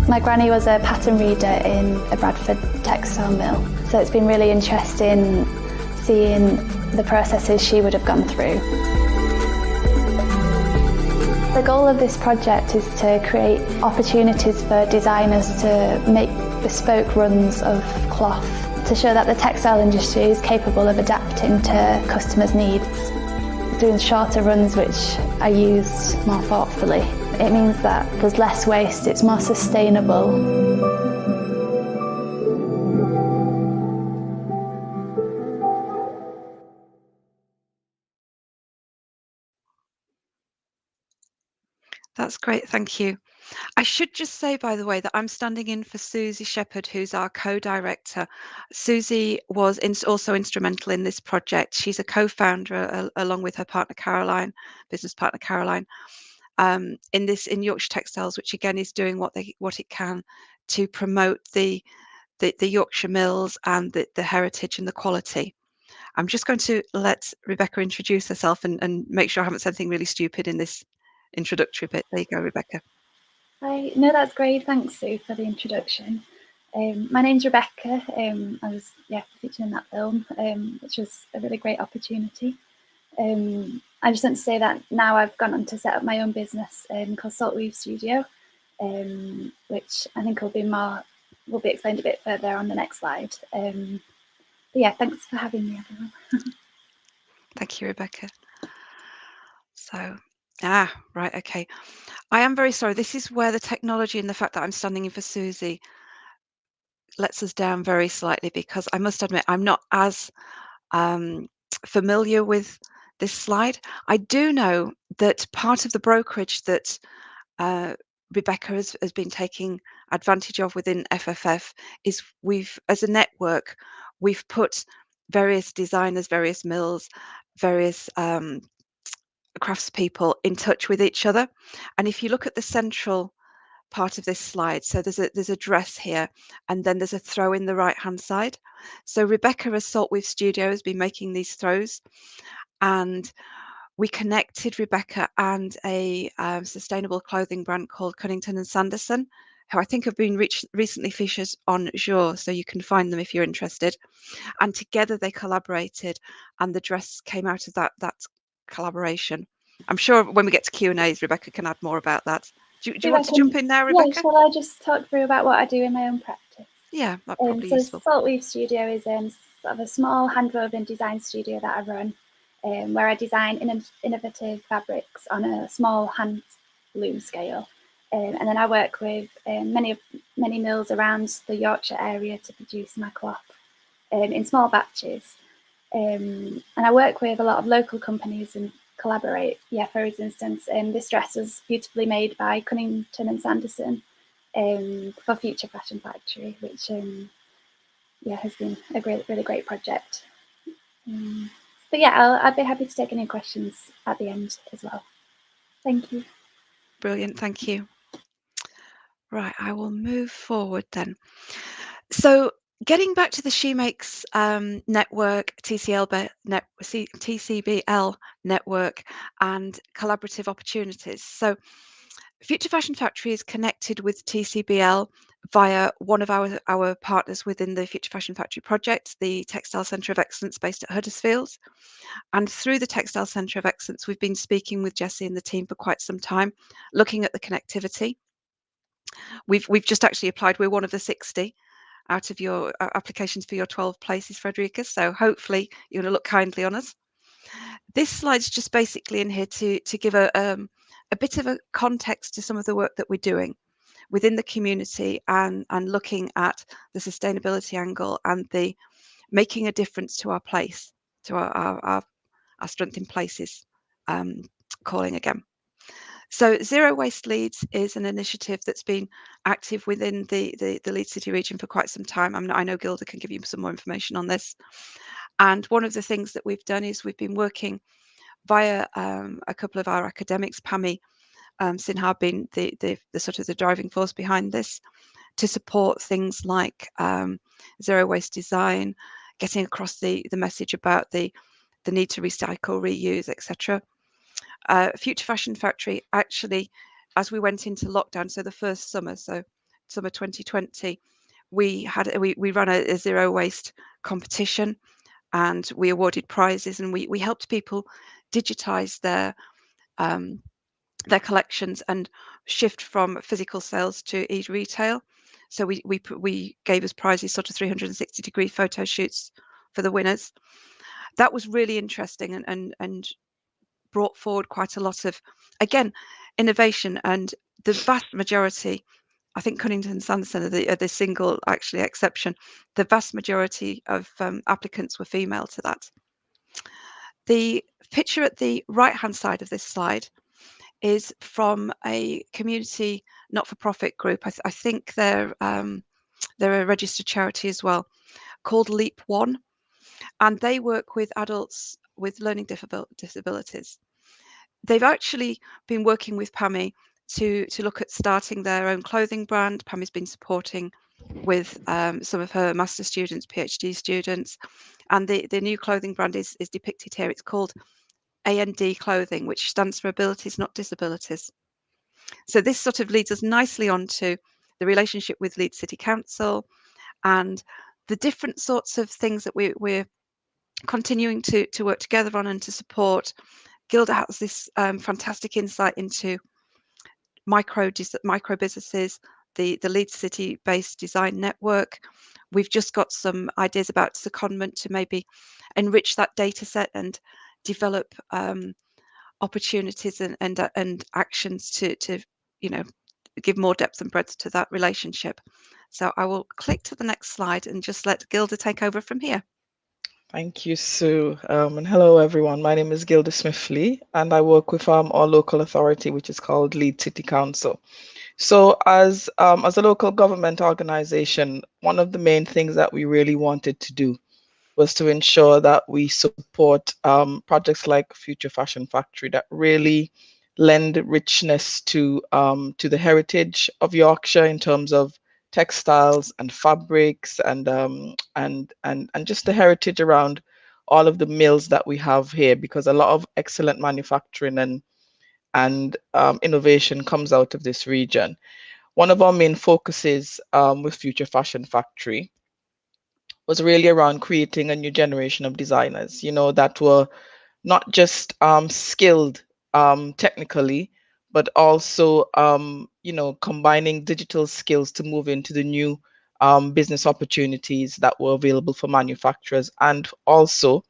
My granny was a pattern reader in a Bradford textile mill, so it's been really interesting seeing the processes she would have gone through. The goal of this project is to create opportunities for designers to make bespoke runs of cloth to show that the textile industry is capable of adapting to customers' needs, doing shorter runs which are used more thoughtfully. It means that there's less waste, it's more sustainable. That's great, thank you. I should just say, by the way, that I'm standing in for Susy Shepherd, who's our co-director. Susy was also instrumental in this project. She's a co-founder along with her partner Caroline, business partner Caroline, in Yorkshire Textiles, which again is doing what it can to promote the Yorkshire mills and the heritage and the quality. I'm just going to let Rebecca introduce herself and make sure I haven't said anything really stupid in this introductory bit. There you go, Rebecca. Hi, no, that's great. Thanks, Sue, for the introduction. My name's Rebecca. I was featured in that film, which was a really great opportunity. I just want to say that now I've gone on to set up my own business called Salt Weave Studio, which I think will be explained a bit further on the next slide. But yeah, thanks for having me, everyone. Thank you, Rebecca. So, right, okay. I am very sorry. This is where the technology and the fact that I'm standing in for Susy lets us down very slightly, because I must admit I'm not as familiar with this slide. I do know that part of the brokerage that Rebecca has been taking advantage of within FFF is as a network, we've put various designers, various mills, various craftspeople in touch with each other. And if you look at the central part of this slide, so there's a dress here, and then there's a throw in the right hand side. So Rebecca as Salt Weave Studio has been making these throws, and we connected Rebecca and a sustainable clothing brand called Cunnington and Sanderson, who I think have been recently featured on Jour, so you can find them if you're interested. And together they collaborated, and the dress came out of that collaboration. I'm sure when we get to Q&As, Rebecca can add more about that. Do you want to jump in now, Rebecca? Yeah, shall I just talk through about what I do in my own practice? Yeah, that's probably useful. Salt Weave Studio is sort of a small hand-woven design studio that I run, where I design innovative fabrics on a small hand loom scale. And then I work with many mills around the Yorkshire area to produce my cloth in small batches. And I work with a lot of local companies and collaborate. Yeah, for instance, this dress was beautifully made by Cunnington and Sanderson for Future Fashion Factory, which has been a really great project. But yeah, I'd be happy to take any questions at the end as well. Thank you. Brilliant, thank you. Right, I will move forward then. So getting back to the Shemix network, TCBL network and collaborative opportunities. So Future Fashion Factory is connected with TCBL via one of our partners within the Future Fashion Factory project, the Textile Centre of Excellence based at Huddersfield. And through the Textile Centre of Excellence, we've been speaking with Jessie and the team for quite some time, looking at the connectivity. We've just actually applied. We're one of the 60 out of your applications for your 12 places, Frederica. So hopefully you're going to look kindly on us. This slide's just basically in here to give a bit of a context to some of the work that we're doing within the community and looking at the sustainability angle and the making a difference to our place, to our strength in places calling again. So Zero Waste Leeds is an initiative that's been active within the Leeds City region for quite some time. I know Gilda can give you some more information on this. And one of the things that we've done is we've been working via a couple of our academics, PAMI, Sinha being the sort of the driving force behind this, to support things like zero waste design, getting across the message about the need to recycle, reuse, etc. Future Fashion Factory actually, as we went into lockdown, so the first summer, so summer 2020, we ran a zero waste competition and we awarded prizes and we helped people digitize their collections and shift from physical sales to e-retail. So we gave us prizes, sort of 360-degree photo shoots for the winners. That was really interesting and brought forward quite a lot of, again, innovation. And the vast majority, I think Cunnington Sanderson are the single actually exception, the vast majority of applicants were female to that. The picture at the right hand side of this slide is from a community not-for-profit group. I think they're a registered charity as well, called Leap One, and they work with adults with learning disabilities. They've actually been working with PAMI to look at starting their own clothing brand. PAMI's been supporting with some of her master's students, PhD students, and the new clothing brand is depicted here. It's called AND Clothing, which stands for Abilities Not Disabilities. So this sort of leads us nicely on to the relationship with Leeds City Council and the different sorts of things that we're continuing to work together on and to support. Gilda has this fantastic insight into micro businesses, the Leeds City based design network. We've just got some ideas about secondment to maybe enrich that data set and develop opportunities and actions to give more depth and breadth to that relationship. So I will click to the next slide and just let Gilda take over from here. Thank you, Sue. And hello, everyone. My name is Gilda Smith Lee, and I work with our local authority, which is called Leeds City Council. So as a local government organization, one of the main things that we really wanted to do was to ensure that we support projects like Future Fashion Factory that really lend richness to the heritage of Yorkshire in terms of textiles and fabrics and just the heritage around all of the mills that we have here, because a lot of excellent manufacturing and innovation comes out of this region. One of our main focuses with Future Fashion Factory was really around creating a new generation of designers, that were not just skilled technically, but also, combining digital skills to move into the new business opportunities that were available for manufacturers and also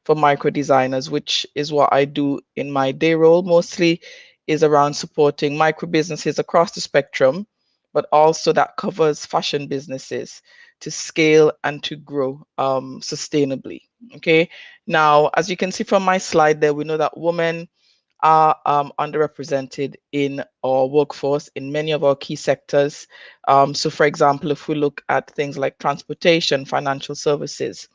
for micro designers, which is what I do in my day role, mostly is around supporting micro businesses across the spectrum, but also that covers fashion businesses to scale and to grow sustainably. Okay. Now, as you can see from my slide there, we know that women are underrepresented in our workforce in many of our key sectors. So for example, if we look at things like transportation, financial services,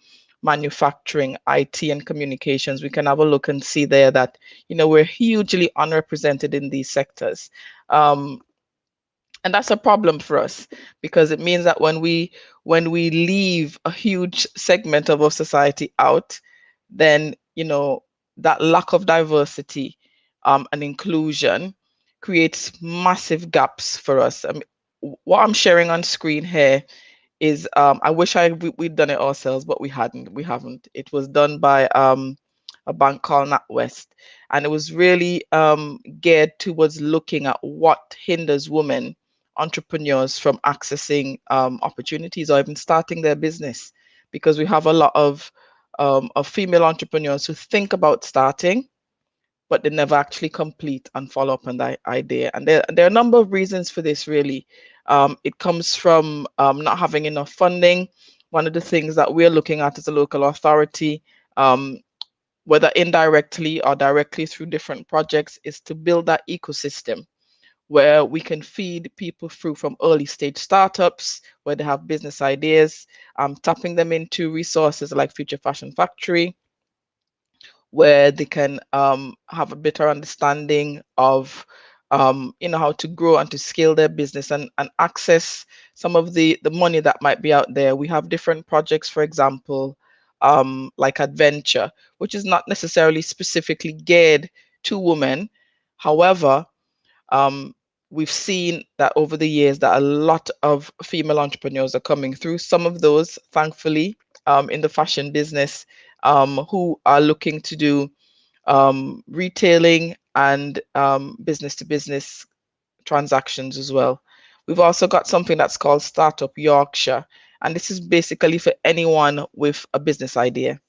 manufacturing, IT, and communications, we can have a look and see there that, you know, we're hugely unrepresented in these sectors. And that's a problem for us, because it means that when we leave a huge segment of our society out, then, you know, that lack of diversity and inclusion creates massive gaps for us. I mean, what I'm sharing on screen here is I wish we'd done it ourselves, but we haven't. It was done by a bank called NatWest, and it was really geared towards looking at what hinders women entrepreneurs from accessing opportunities or even starting their business, because we have a lot of female entrepreneurs who think about starting, but they never actually complete and follow up on that idea. And there are a number of reasons for this, really. It comes from not having enough funding. One of the things that we're looking at as a local authority, whether indirectly or directly through different projects, is to build that ecosystem where we can feed people through from early stage startups where they have business ideas, tapping them into resources like Future Fashion Factory, where they can have a better understanding of you know, how to grow and to scale their business and access some of the money that might be out there. We have different projects, for example, like Adventure, which is not necessarily specifically geared to women. However, we've seen that over the years that a lot of female entrepreneurs are coming through. Some of those, thankfully, in the fashion business, who are looking to do retailing and business to business transactions as well. We've also got something that's called Startup Yorkshire, and this is basically for anyone with a business idea.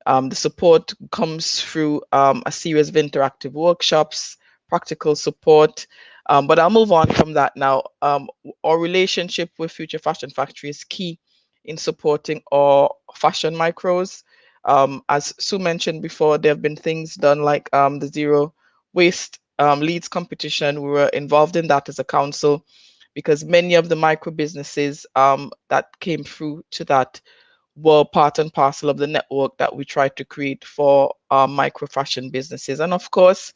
The support comes through a series of interactive workshops, practical support. But I'll move on from that now. Our relationship with Future Fashion Factory is key in supporting our fashion micros. As Sue mentioned before, there have been things done like the Zero Waste Leads competition. We were involved in that as a council because many of the micro businesses that came through to that were part and parcel of the network that we tried to create for micro fashion businesses. And of course,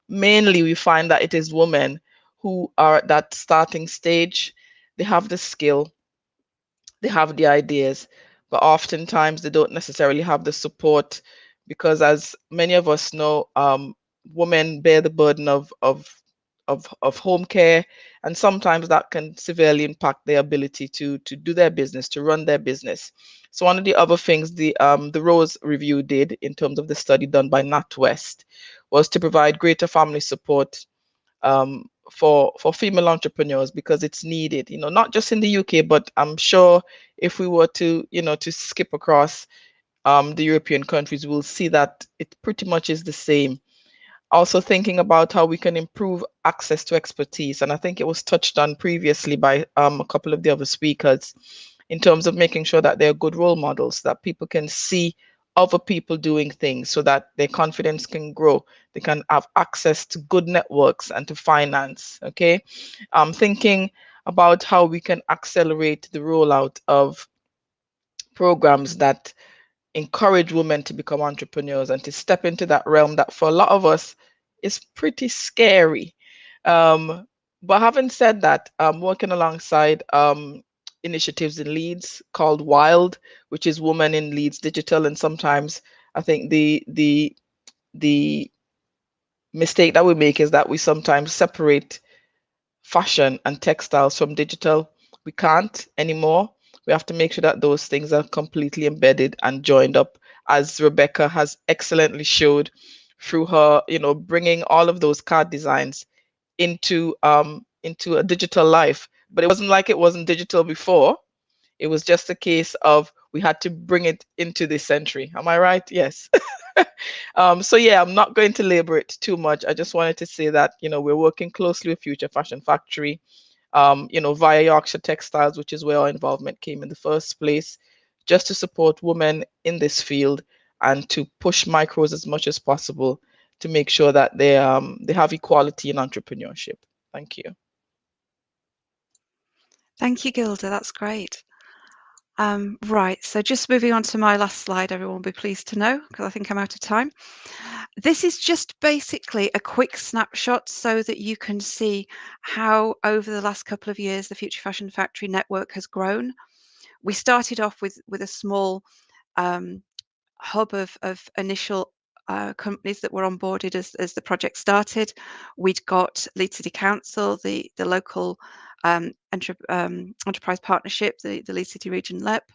mainly we find that it is women who are at that starting stage. They have the skill, they have the ideas, but oftentimes they don't necessarily have the support, because as many of us know, women bear the burden of home care, and sometimes that can severely impact their ability to do their business, to run their business. So one of the other things the Rose Review did in terms of the study done by NatWest was to provide greater family support for female entrepreneurs, because it's needed, you know, not just in the UK, but I'm sure if we were to, you know, to skip across the European countries, we'll see that it pretty much is the same. Also thinking about how we can improve access to expertise. And I think it was touched on previously by a couple of the other speakers in terms of making sure that they're good role models, that people can see other people doing things so that their confidence can grow. They can have access to good networks and to finance, okay? Thinking about how we can accelerate the rollout of programs that encourage women to become entrepreneurs and to step into that realm that for a lot of us is pretty scary. But having said that, I'm working alongside initiatives in Leeds called WILD, which is Women in Leeds Digital. And sometimes I think the mistake that we make is that we sometimes separate fashion and textiles from digital. We can't anymore. We have to make sure that those things are completely embedded and joined up, as Rebecca has excellently showed through her, you know, bringing all of those card designs into a digital life. But it wasn't like it wasn't digital before. It was just a case of we had to bring it into this century. Am I right? Yes. So yeah, I'm not going to labor it too much. I just wanted to say that, you know, we're working closely with Future Fashion Factory, you know, via Yorkshire Textiles, which is where our involvement came in the first place, just to support women in this field and to push micros as much as possible to make sure that they have equality in entrepreneurship. Thank you. Thank you, Gilda. That's great. Right, so just moving on to my last slide, everyone will be pleased to know, because I think I'm out of time. This is just basically a quick snapshot so that you can see how over the last couple of years the Future Fashion Factory network has grown. We started off with a small hub of initial companies that were onboarded as the project started. We'd got Leeds City Council, the local enterprise partnership, the Leeds City Region LEP.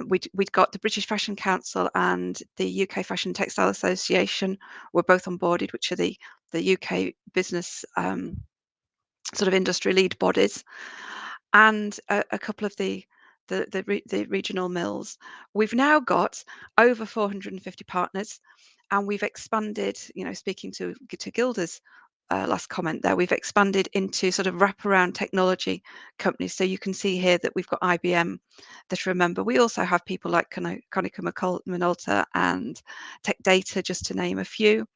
We'd got the British Fashion Council and the UK Fashion Textile Association were both onboarded, which are the UK business sort of industry lead bodies, and a couple of the regional mills. We've now got over 450 partners, and we've expanded, you know, speaking to Gilda's last comment there, we've expanded into sort of wraparound technology companies. So you can see here that we've got IBM that remember. We also have people like Konica Minolta and Tech Data, just to name a few.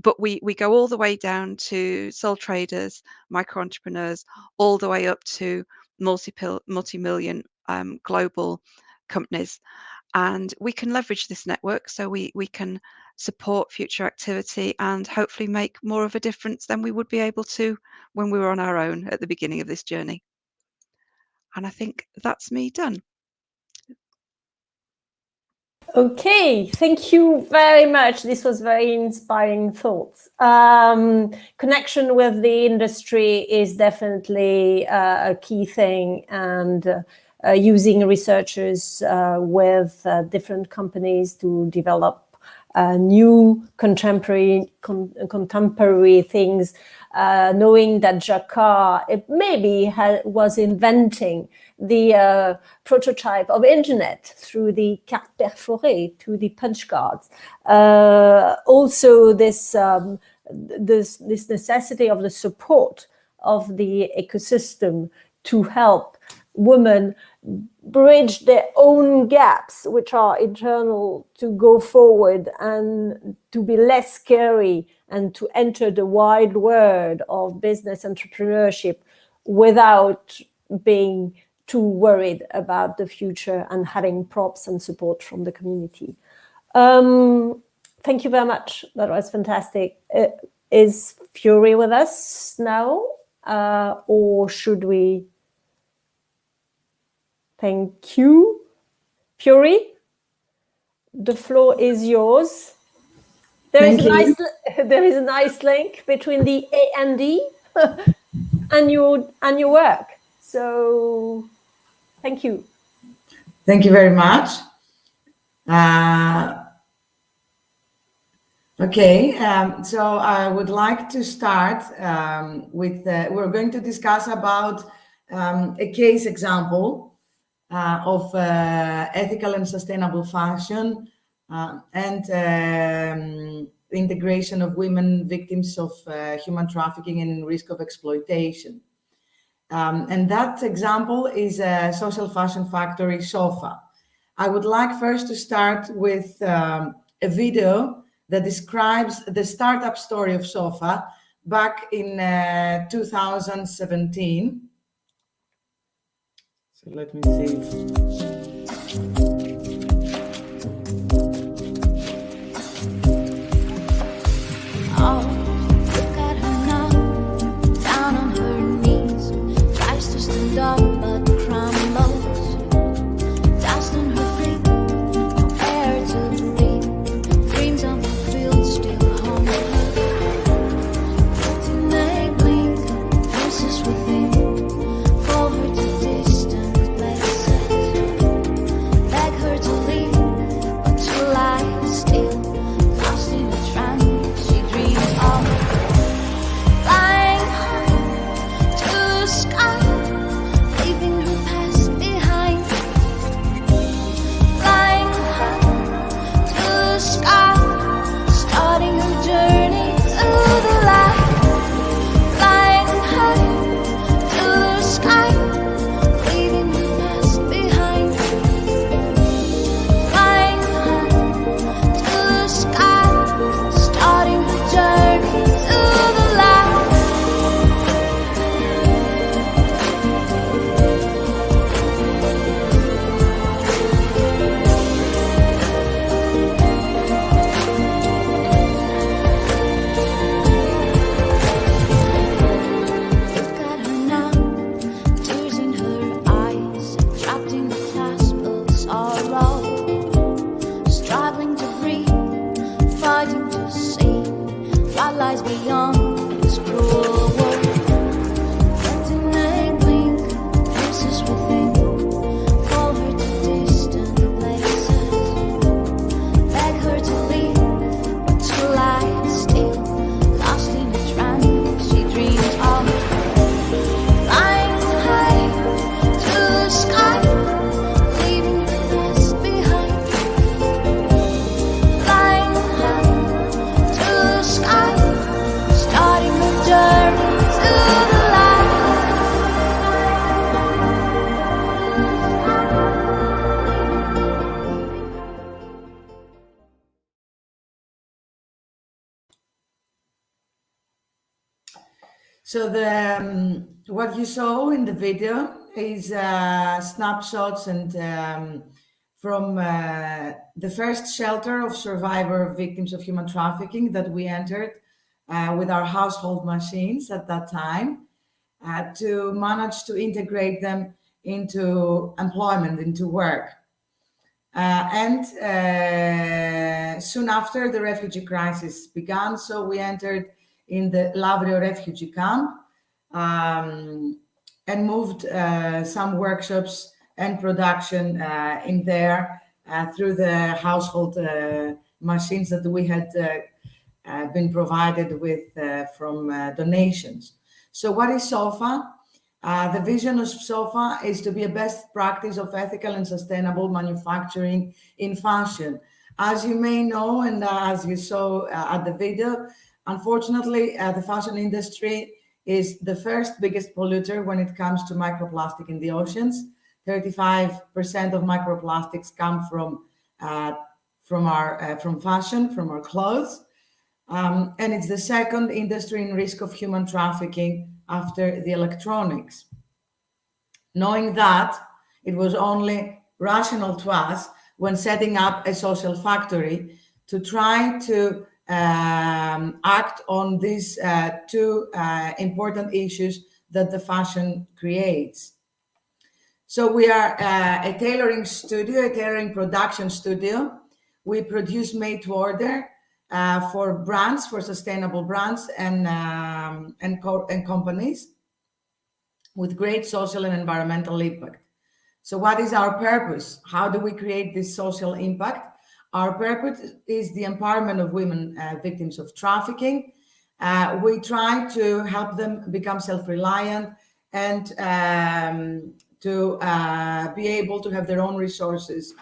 But we go all the way down to sole traders, micro entrepreneurs, all the way up to multi-million global companies. And we can leverage this network so we can support future activity and hopefully make more of a difference than we would be able to when we were on our own at the beginning of this journey. And I think that's me done. Okay, thank you very much. This was very inspiring thoughts. Connection with the industry is definitely a key thing, and using researchers with different companies to develop new contemporary things, knowing that Jacquard maybe was inventing the prototype of internet through the carte perforée to the punch cards. Also, this necessity of the support of the ecosystem to help women bridge their own gaps, which are internal, to go forward and to be less scary and to enter the wide world of business entrepreneurship without being too worried about the future and having props and support from the community. Thank you very much. That was fantastic. Is Fiori with us now, or should we? Thank you. Fiori, the floor is yours. There is a nice link between the A and D and your work. So thank you. Thank you very much. Okay, so I would like to start with, we're going to discuss about a case example of ethical and sustainable fashion and integration of women victims of human trafficking and risk of exploitation. And that example is a social fashion factory, SOFA. I would like first to start with a video that describes the startup story of SOFA back in 2017. So let me see. Up but crumbles, dust on her feet, no air to breathe, dreams of the field still haunt her. To make blink, voices within, forward to distant places, back the light. So what you saw in the video is snapshots and from the first shelter of survivor victims of human trafficking that we entered with our household machines at that time to manage to integrate them into employment, into work. And soon after, the refugee crisis began, so we entered in the Lavrio refugee camp and moved some workshops and production in there through the household machines that we had been provided with from donations. So what is SOFA? The vision of SOFA is to be a best practice of ethical and sustainable manufacturing in fashion. As you may know, and as you saw at the video, unfortunately, the fashion industry is the first biggest polluter when it comes to microplastic in the oceans. 35% of microplastics come from fashion, from our clothes. And it's the second industry in risk of human trafficking after the electronics. Knowing that, it was only rational to us when setting up a social factory to try to act on these two important issues that the fashion creates. So we are a tailoring studio, a tailoring production studio. We produce made to order for brands, for sustainable brands and companies with great social and environmental impact. So what is our purpose? How do we create this social impact? Our purpose is the empowerment of women victims of trafficking. We try to help them become self-reliant and to be able to have their own resources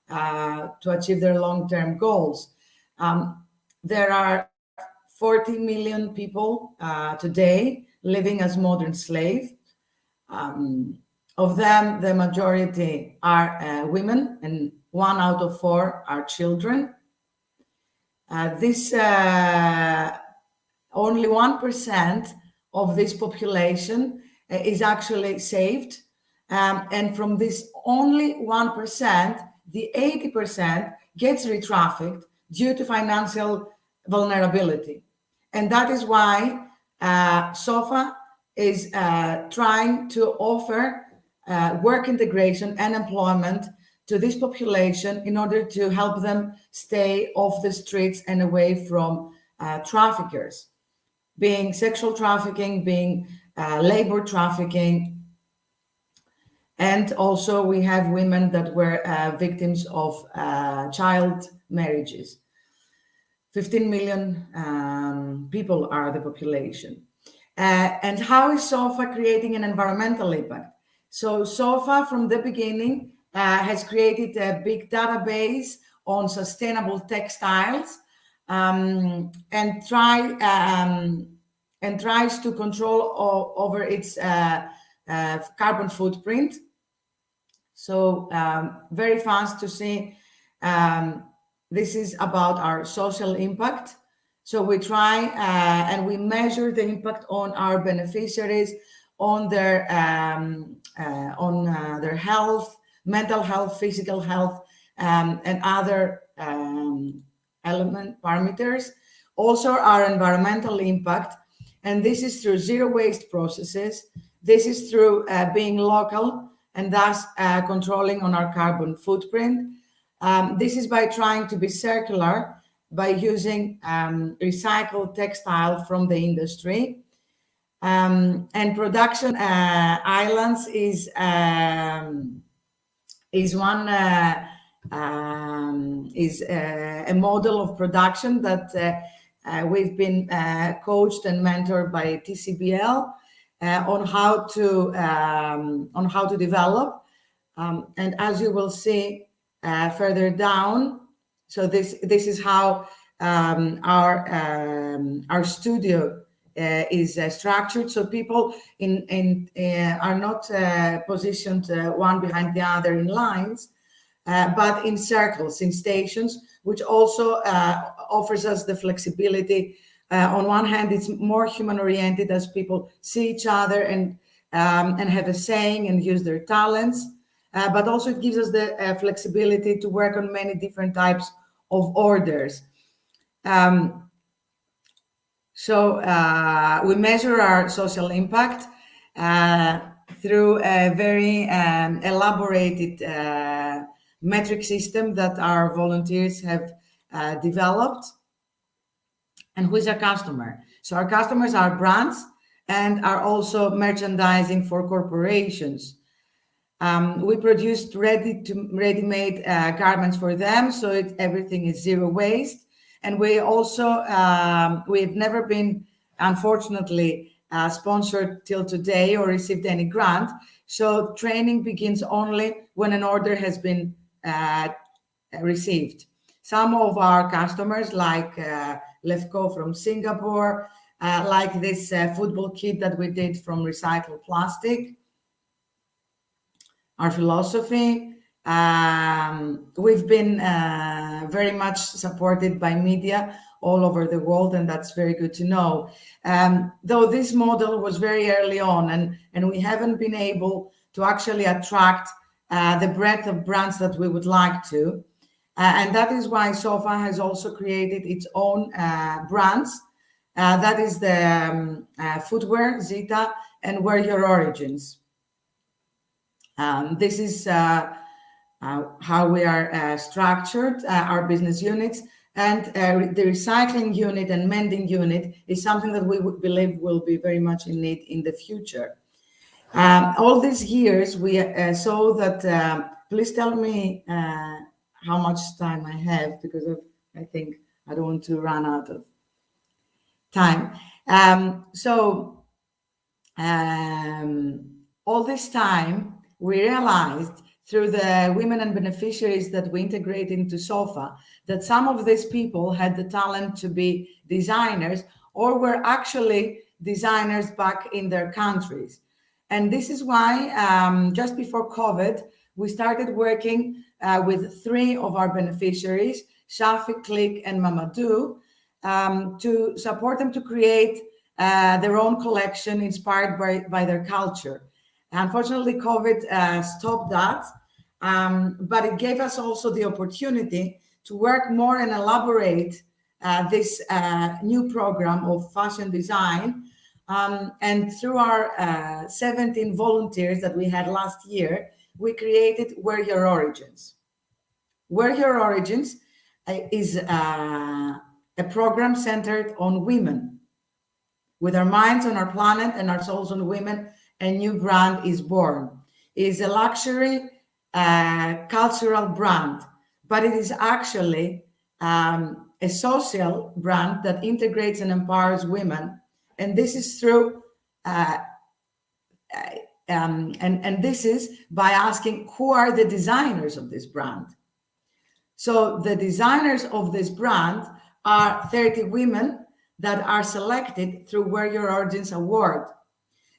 to achieve their long-term goals. There are 40 million people today living as modern slaves. Of them, the majority are women, and 1 out of 4 are children. Only 1% of this population is actually saved. And from this only 1%, the 80% gets re-trafficked due to financial vulnerability. And that is why SOFA is trying to offer work integration and employment to this population in order to help them stay off the streets and away from traffickers, being sexual trafficking, being labor trafficking. And also we have women that were victims of child marriages. 15 million people are the population. And how is SOFA creating an environmental impact? So SOFA from the beginning has created a big database on sustainable textiles and tries to control over its carbon footprint. So very fast to see, this is about our social impact. So we try and we measure the impact on our beneficiaries, on their health, mental health, physical health, and other parameters. Also our environmental impact, and this is through zero waste processes. This is through being local and thus controlling on our carbon footprint. This is by trying to be circular, by using recycled textile from the industry. And production islands is a model of production that we've been coached and mentored by TCBL on how to develop. And as you will see further down, so this is how our studio is structured, so people are not positioned one behind the other in lines, but in circles, in stations, which also offers us the flexibility. On one hand, it's more human-oriented as people see each other and have a saying and use their talents, but also it gives us the flexibility to work on many different types of orders. So we measure our social impact through a very elaborated metric system that our volunteers have developed. And who is our customer? So our customers are brands and are also merchandising for corporations. We produced ready-made garments for them, so everything is zero waste. And we also, we've never been, unfortunately, sponsored till today or received any grant. So training begins only when an order has been received. Some of our customers, like Lefko from Singapore, like this football kit that we did from recycled plastic. Our philosophy, we've been very much supported by media all over the world, and that's very good to know. Though this model was very early on, and we haven't been able to actually attract the breadth of brands that we would like to. And that is why SOFA has also created its own brands. That is the footwear, Zita, and Wear Your Origins. This is how we are structured, our business units, and the recycling unit and mending unit is something that we would believe will be very much in need in the future. All these years we saw that, please tell me how much time I have, because I think I don't want to run out of time. All this time we realized through the women and beneficiaries that we integrate into SOFA that some of these people had the talent to be designers or were actually designers back in their countries. And this is why just before COVID, we started working with 3 of our beneficiaries, Shafi, Click, and Mamadou, to support them to create their own collection inspired by their culture. Unfortunately, COVID stopped that, but it gave us also the opportunity to work more and elaborate this new program of fashion design. And through our 17 volunteers that we had last year, we created Wear Your Origins. Wear Your Origins is a program centered on women. With our minds on our planet and our souls on women, a new brand is born. It is a luxury cultural brand, but it is actually a social brand that integrates and empowers women. And this is through, and this is by asking who are the designers of this brand. So the designers of this brand are 30 women that are selected through Wear Your Origins Award.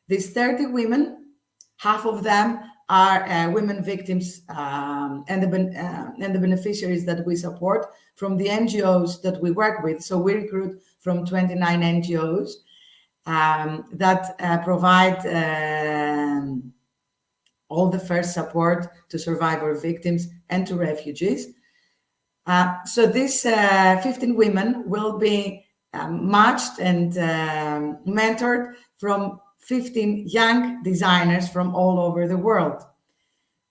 These 30 women, half of them are women victims and the beneficiaries that we support from the NGOs that we work with. So we recruit from 29 NGOs that provide all the first support to survivor victims and to refugees. So these 15 women will be matched and mentored from 15 young designers from all over the world.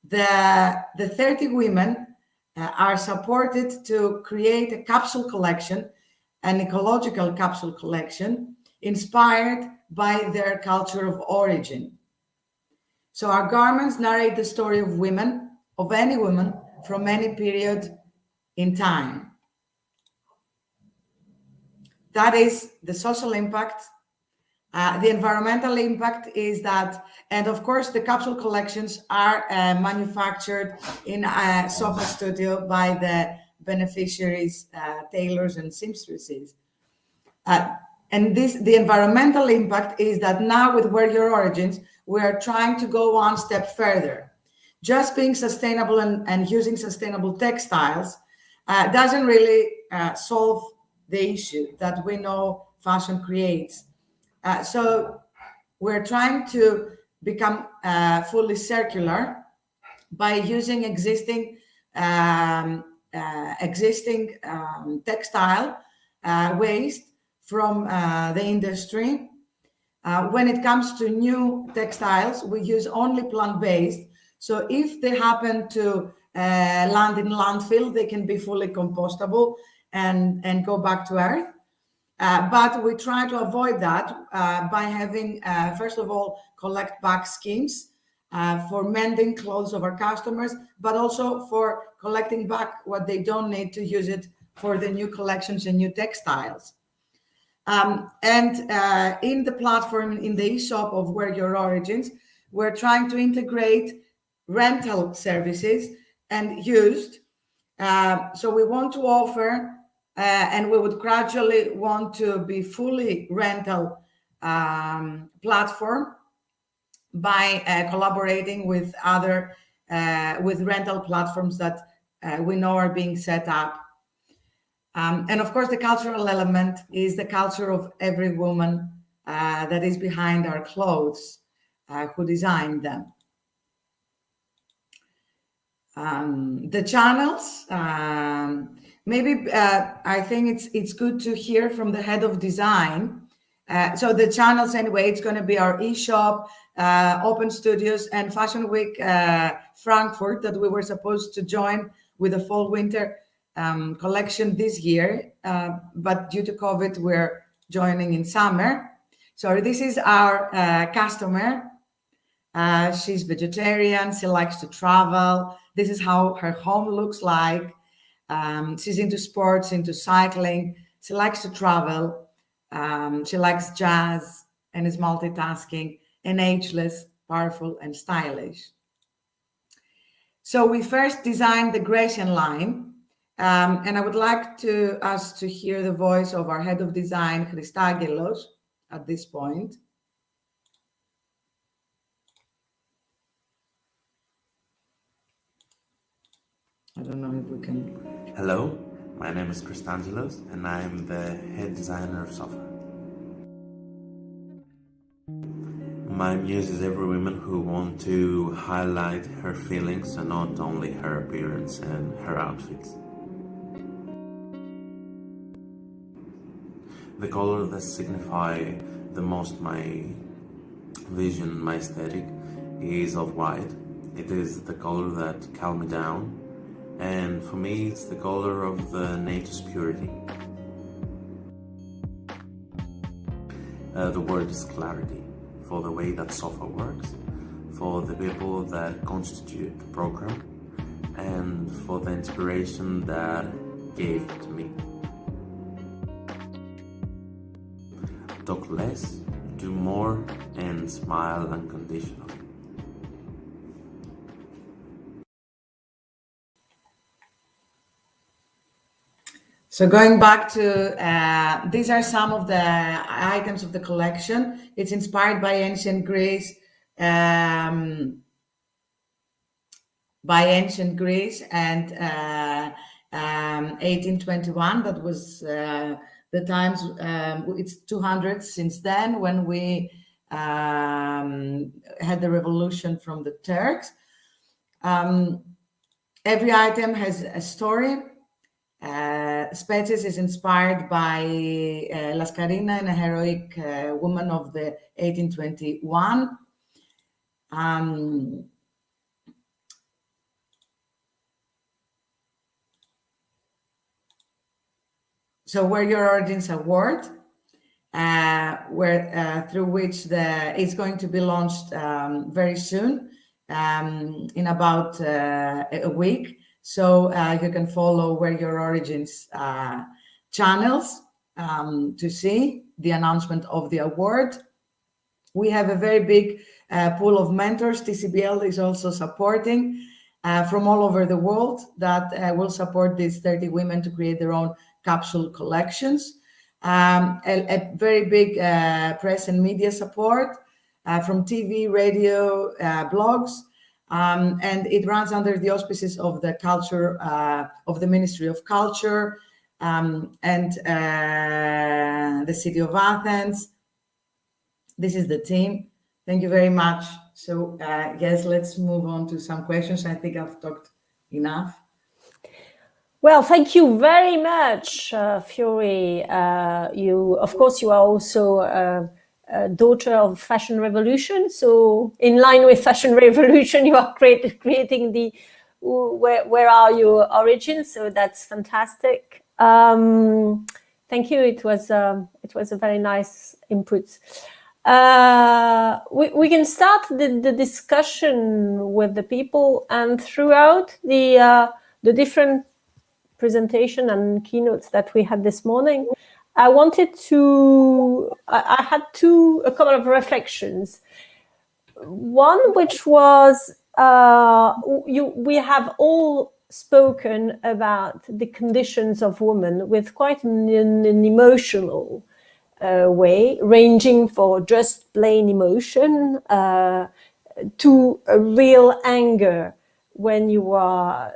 The 30 women are supported to create a capsule collection, an ecological capsule collection, inspired by their culture of origin. So our garments narrate the story of women, of any woman, from any period in time. That is the social impact. The environmental impact is that, and of course, the capsule collections are manufactured in a SOFA studio by the beneficiaries, tailors and seamstresses. And the environmental impact is that now with Wear Your Origins, we are trying to go one step further. Just being sustainable and using sustainable textiles doesn't really solve the issue that we know fashion creates. So we're trying to become fully circular by using existing textile waste from the industry. When it comes to new textiles, we use only plant-based. So if they happen to land in landfill, they can be fully compostable and go back to earth. But we try to avoid that by having, first of all, collect back schemes for mending clothes of our customers, but also for collecting back what they don't need to use it for the new collections and new textiles. And in the platform, in the e-shop of Wear Your Origins, we're trying to integrate rental services and used. So we want to offer, and we would gradually want to be fully rental platform by collaborating with other with rental platforms that we know are being set up. And of course, the cultural element is the culture of every woman that is behind our clothes, who designed them. The channels, maybe I think it's good to hear from the head of design. So the channels, anyway, it's going to be our e-shop, Open Studios, and Fashion Week Frankfurt that we were supposed to join with the fall-winter collection this year, but due to COVID, we're joining in summer. So this is our customer. She's vegetarian. She likes to travel. This is how her home looks like. She's into sports, into cycling. She likes to travel. She likes jazz and is multitasking and ageless, powerful, and stylish. So we first designed the Grecian line. And I would like us to hear the voice of our head of design, Christangelos, at this point. I don't know if we can. Hello, my name is Christangelos, and I'm the head designer of Sofa. My muse is every woman who wants to highlight her feelings and not only her appearance and her outfits. The color that signify the most my vision, my aesthetic, is of white. It is the color that calms me down, and for me it's the color of the nature's purity. The word is clarity, for the way that Sofa works, for the people that constitute the program, and for the inspiration that gave it to me. Talk less, do more, and smile unconditionally. So going back to, these are some of the items of the collection. It's inspired by ancient Greece, and 1821. That was the times. It's 200 since then, when we had the revolution from the Turks. Every item has a story. Species is inspired by Lascarina, and a heroic woman of the 1821. So Wear Your Origins Award, through which it's going to be launched very soon, in about a week. So you can follow Wear Your Origins channels to see the announcement of the award. We have a very big pool of mentors. TCBL is also supporting from all over the world that will support these 30 women to create their own capsule collections. a very big press and media support from TV, radio, blogs, and it runs under the auspices of the culture of the Ministry of Culture and the City of Athens. This is the team. Thank you very much. So yes, let's move on to some questions. I think I've talked enough. Well, thank you very much, Fiori. Of course, you are also a daughter of Fashion Revolution. So, in line with Fashion Revolution, you are creating the where are your origins. So that's fantastic. Thank you. It was a very nice input. We can start the discussion with the people, and throughout the different presentation and keynotes that we had this morning, I had a couple of reflections. One, which was we have all spoken about the conditions of women with quite an emotional way, ranging for just plain emotion to a real anger when you are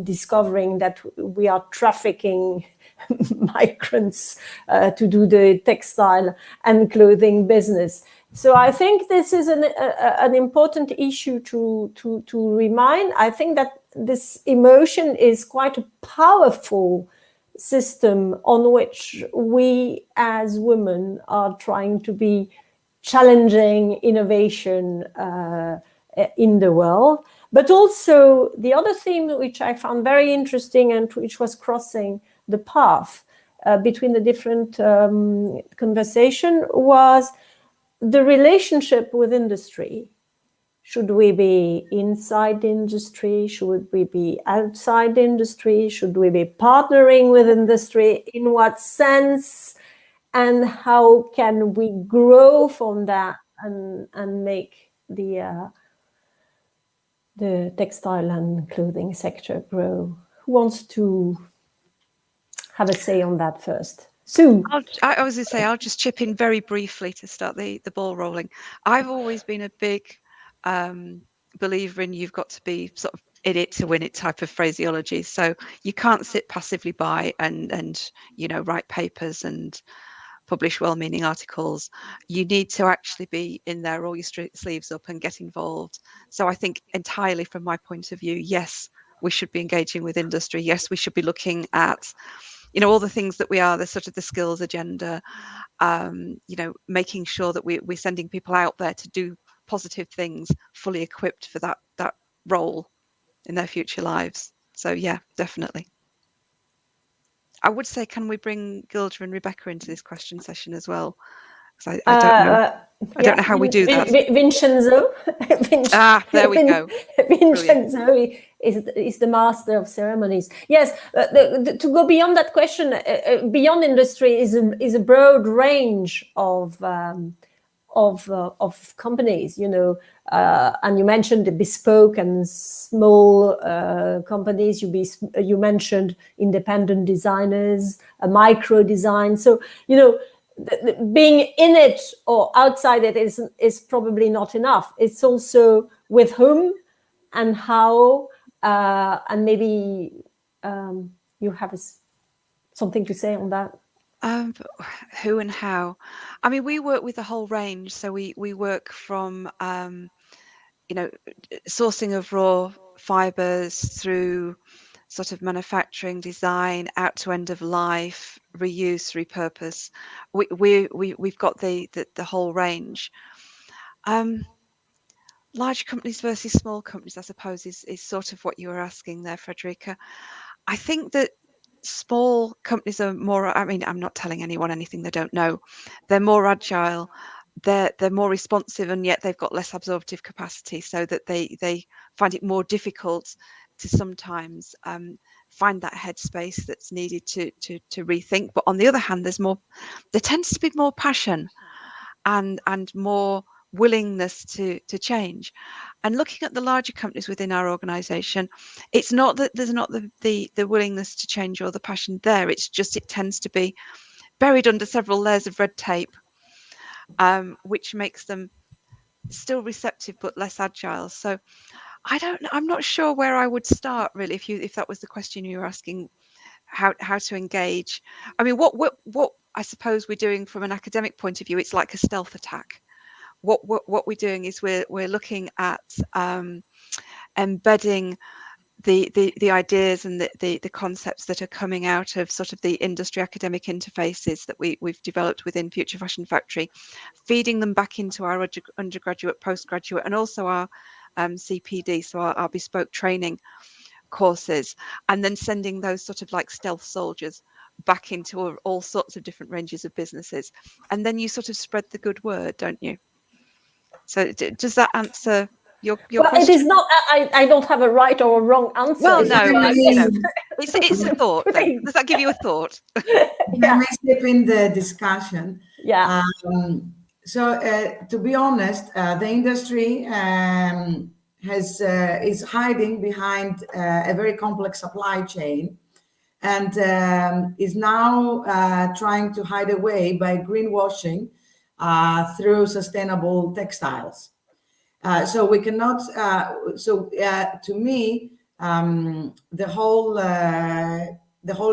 discovering that we are trafficking migrants to do the textile and clothing business. So I think this is an important issue to remind. I think that this emotion is quite a powerful system on which we as women are trying to be challenging innovation in the world. But also the other theme which I found very interesting and which was crossing the path between the different conversation was the relationship with industry. Should we be inside industry? Should we be outside industry? Should we be partnering with industry? In what sense? And how can we grow from that and make the textile and clothing sector grow? Who wants to have a say on that first? Sue. I was going to say, I'll just chip in very briefly to start the ball rolling. I've always been a big believer in you've got to be sort of in it to win it type of phraseology. So you can't sit passively by and write papers and publish well-meaning articles. You need to actually be in there, roll your sleeves up and get involved. So I think entirely from my point of view, yes, we should be engaging with industry. Yes, we should be looking at all the things that we are, the sort of the skills agenda, making sure that we're sending people out there to do positive things, fully equipped for that role in their future lives. So yeah, definitely. I would say, can we bring Gilda and Rebecca into this question session as well? Because I don't know. I don't know how we do that. Vincenzo. There we go. Vincenzo is the master of ceremonies. Yes, to go beyond that question, beyond industry is a broad range of companies, and you mentioned the bespoke and small companies. You mentioned independent designers, micro design. So being in it or outside it is probably not enough. It's also with whom and how, and maybe you have something to say on that. Who and how? I mean, we work with the whole range. So we work from sourcing of raw fibers through sort of manufacturing, design, out to end of life, reuse, repurpose. We've got the whole range. Large companies versus small companies, I suppose, is sort of what you were asking there, Frederica. I think that small companies are more, I mean, I'm not telling anyone anything they don't know. They're more agile, they're more responsive, and yet they've got less absorptive capacity, so that they find it more difficult to sometimes find that headspace that's needed to rethink. But on the other hand, there tends to be more passion and more willingness to change. And looking at the larger companies within our organization, it's not that there's not the willingness to change or the passion there. It's just it tends to be buried under several layers of red tape, which makes them still receptive but less agile. So I'm not sure where I would start really, if that was the question you were asking, how to engage. I mean, what I suppose we're doing from an academic point of view, it's like a stealth attack. What we're doing is we're looking at embedding the ideas and the concepts that are coming out of sort of the industry academic interfaces that we've developed within Future Fashion Factory, feeding them back into our undergraduate, postgraduate, and also our CPD, so our bespoke training courses, and then sending those sort of like stealth soldiers back into all sorts of different ranges of businesses, and then you sort of spread the good word, don't you? So does that answer your question? It is not. I don't have a right or a wrong answer. Well, no, but, you know, it's a thought. Does that give you a thought? Yeah. I may step in the discussion. Yeah. So to be honest, the industry is hiding behind a very complex supply chain, and is now trying to hide away by greenwashing through sustainable textiles. So we cannot. To me, the whole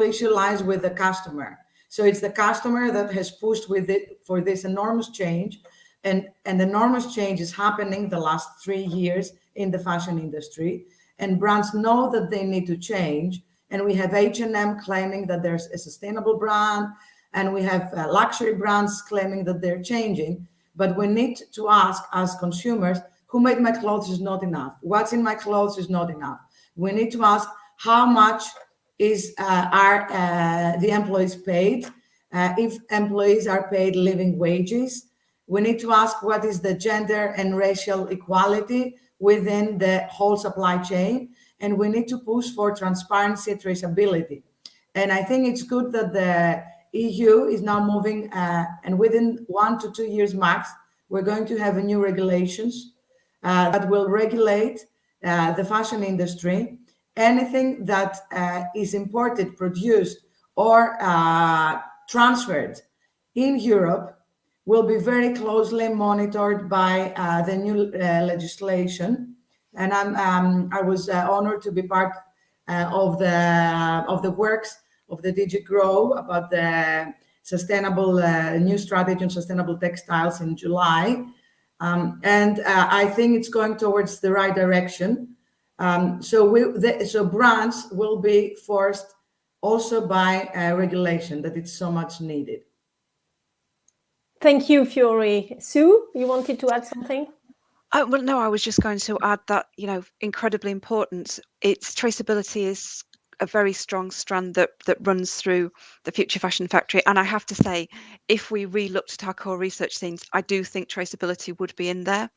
issue lies with the customer. So it's the customer that has pushed with it for this enormous change, and enormous change is happening the last 3 years in the fashion industry, and brands know that they need to change. And we have H&M claiming that there's a sustainable brand, and we have luxury brands claiming that they're changing. But we need to ask, as consumers, who made my clothes is not enough. What's in my clothes is not enough. We need to ask how much are the employees paid, if employees are paid living wages. We need to ask what is the gender and racial equality within the whole supply chain. And we need to push for transparency and traceability. And I think it's good that the EU is now moving, and within 1 to 2 years max, we're going to have a new regulations that will regulate the fashion industry. Anything that is imported, produced, or transferred in Europe will be very closely monitored by the new legislation. And I was honored to be part of the works of the DG Grow about the sustainable new strategy on sustainable textiles in July. And I think it's going towards the right direction. So brands will be forced also by regulation, that it's so much needed. Thank you, Fiori. Sue, you wanted to add something? Well, no, I was just going to add that, you know, incredibly important. Its traceability is a very strong strand that runs through the Future Fashion Factory. And I have to say, if we re-looked at our core research themes, I do think traceability would be in there.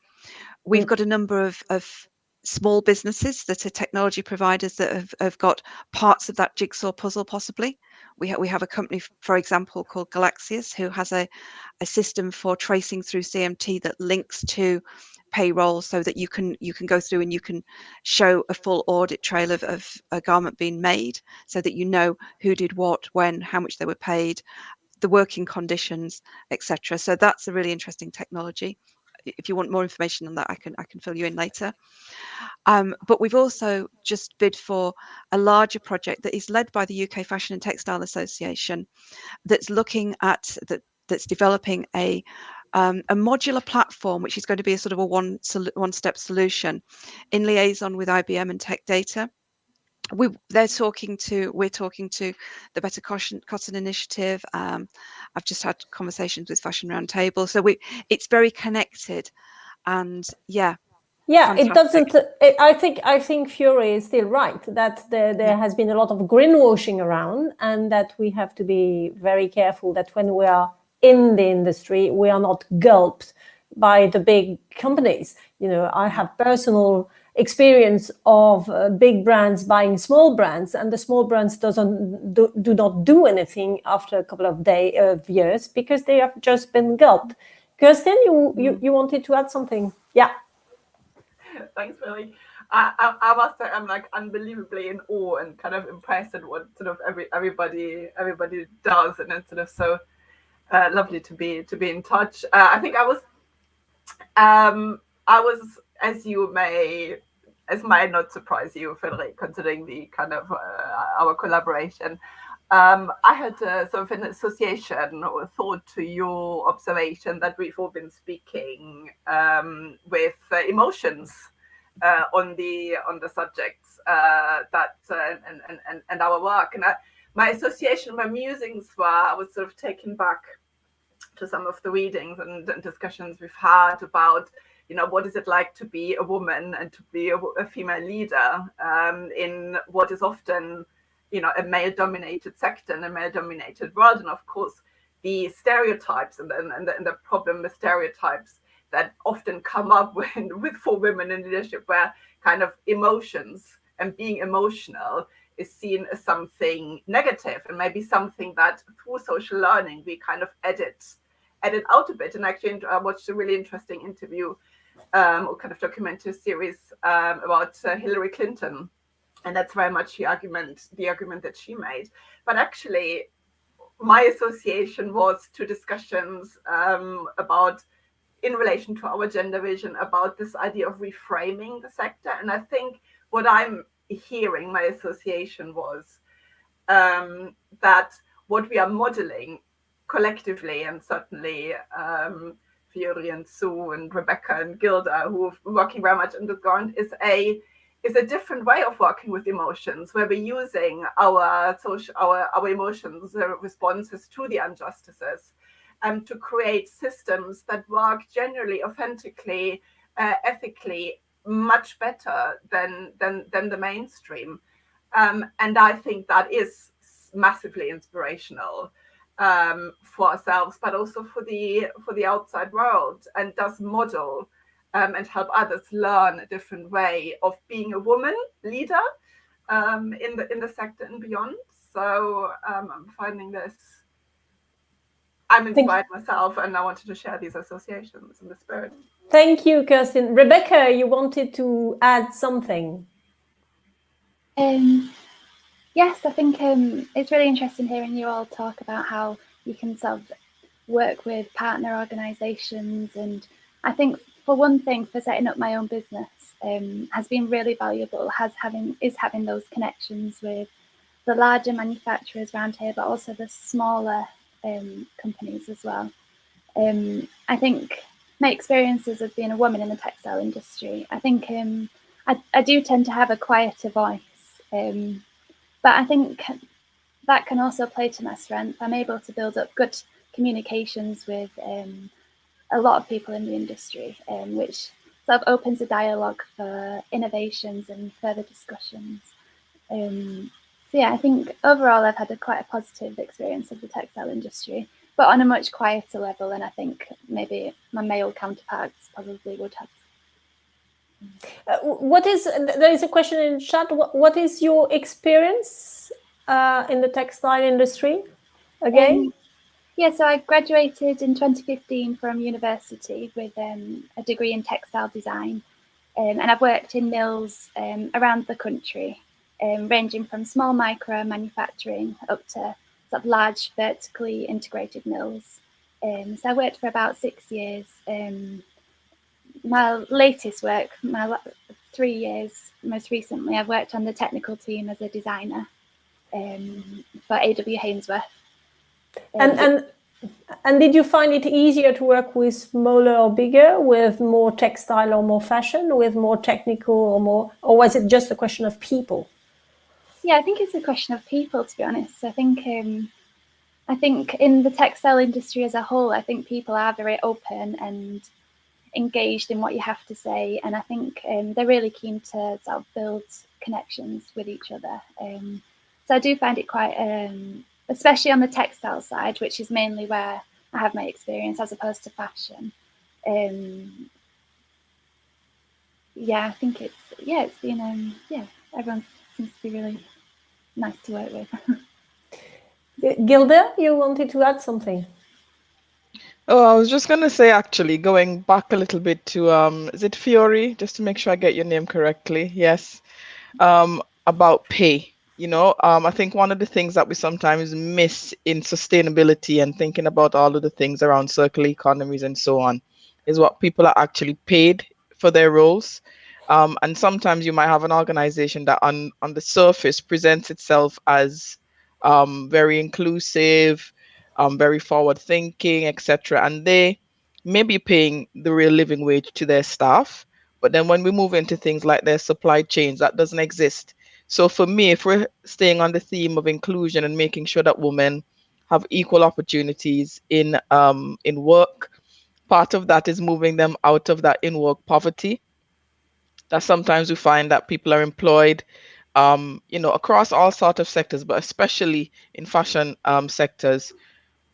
We've got a number of small businesses that are technology providers that have got parts of that jigsaw puzzle possibly. We have a company, for example, called Galaxius, who has a system for tracing through CMT that links to payroll, so that you can go through and you can show a full audit trail of a garment being made, so that you know who did what, when, how much they were paid, the working conditions, etc. So that's a really interesting technology. If you want more information on that, I can fill you in later. But we've also just bid for a larger project that is led by the UK Fashion and Textile Association, that's looking at that's developing a modular platform, which is going to be a sort of a one-step solution in liaison with IBM and Tech Data. We're talking to the Better Cotton Initiative. I've just had conversations with Fashion Roundtable, so it's very connected, and yeah, it doesn't. I think Fiori is still right that there has been a lot of greenwashing around, and that we have to be very careful that when we are in the industry, we are not gulped by the big companies. You know, I have personal experience of big brands buying small brands, and the small brands do not do anything after a couple of years because they have just been gulped. Kerstin, you wanted to add something? Yeah. Thanks, Millie. I must say I'm like unbelievably in awe and kind of impressed at what sort of everybody does, and it's sort of so Lovely to be in touch. I think I was, as might not surprise you, Frédérique, considering the kind of our collaboration. I had sort of an association or thought to your observation that we've all been speaking with emotions on the subjects that and our work. And my association, my musings were, I was sort of taken back to some of the readings and discussions we've had about, what is it like to be a woman and to be a female leader in what is often, a male-dominated sector and a male-dominated world. And of course, the stereotypes and the problem with stereotypes that often come up for women in leadership, where kind of emotions and being emotional is seen as something negative, and maybe something that through social learning we kind of edit out a bit. And actually, I watched a really interesting interview or kind of documentary series about Hillary Clinton, and that's very much the argument that she made. But actually, my association was to discussions about, in relation to our gender vision, about this idea of reframing the sector. And I think what I'm hearing, my association was that what we are modeling collectively, and certainly Fiori and Sue and Rebecca and Gilda, who are working very much on the ground, is a different way of working with emotions, where we're using our emotions, responses to the injustices, to create systems that work generally, authentically, ethically, much better than the mainstream. And I think that is massively inspirational for ourselves, but also for the outside world, and does model and help others learn a different way of being a woman leader in the sector and beyond. So I'm finding this. I'm inspired myself, and I wanted to share these associations in the spirit. Thank you, Kerstin. Rebecca, you wanted to add something. Yes, I think it's really interesting hearing you all talk about how you can sort of work with partner organisations. And I think, for one thing, for setting up my own business has been really valuable, is having those connections with the larger manufacturers around here, but also the smaller companies as well. I think my experiences of being a woman in the textile industry, I think I do tend to have a quieter voice, but I think that can also play to my strength. I'm able to build up good communications with a lot of people in the industry, which sort of opens a dialogue for innovations and further discussions. So yeah, I think overall I've had quite a positive experience of the textile industry, but on a much quieter level than I think maybe my male counterparts probably would have. There is a question in the chat. What is your experience in the textile industry again? Yeah, so I graduated in 2015 from university with a degree in textile design, and I've worked in mills around the country, ranging from small micro manufacturing up to sort of large vertically integrated mills. So I worked for about 6 years. My latest work, 3 years, most recently, I've worked on the technical team as a designer for AW Hainsworth. And did you find it easier to work with smaller or bigger, with more textile or more fashion, with more technical or was it just a question of people? Yeah, I think it's a question of people, to be honest. I think in the textile industry as a whole, I think people are very open and engaged in what you have to say, and I think they're really keen to sort of build connections with each other. So I do find it quite, especially on the textile side, which is mainly where I have my experience, as opposed to fashion. Yeah, I think it's been everyone seems to be really nice to work with. Gilda, you wanted to add something? Oh, I was just going to say, actually, going back a little bit to, is it Fiori? Just to make sure I get your name correctly. Yes. About pay. I think one of the things that we sometimes miss in sustainability and thinking about all of the things around circular economies and so on is what people are actually paid for their roles. And sometimes you might have an organization that on the surface presents itself as very inclusive, very forward thinking, etc. And they may be paying the real living wage to their staff. But then when we move into things like their supply chains, that doesn't exist. So for me, if we're staying on the theme of inclusion and making sure that women have equal opportunities in work, part of that is moving them out of that in-work poverty. That sometimes we find that people are employed, across all sorts of sectors, but especially in fashion sectors,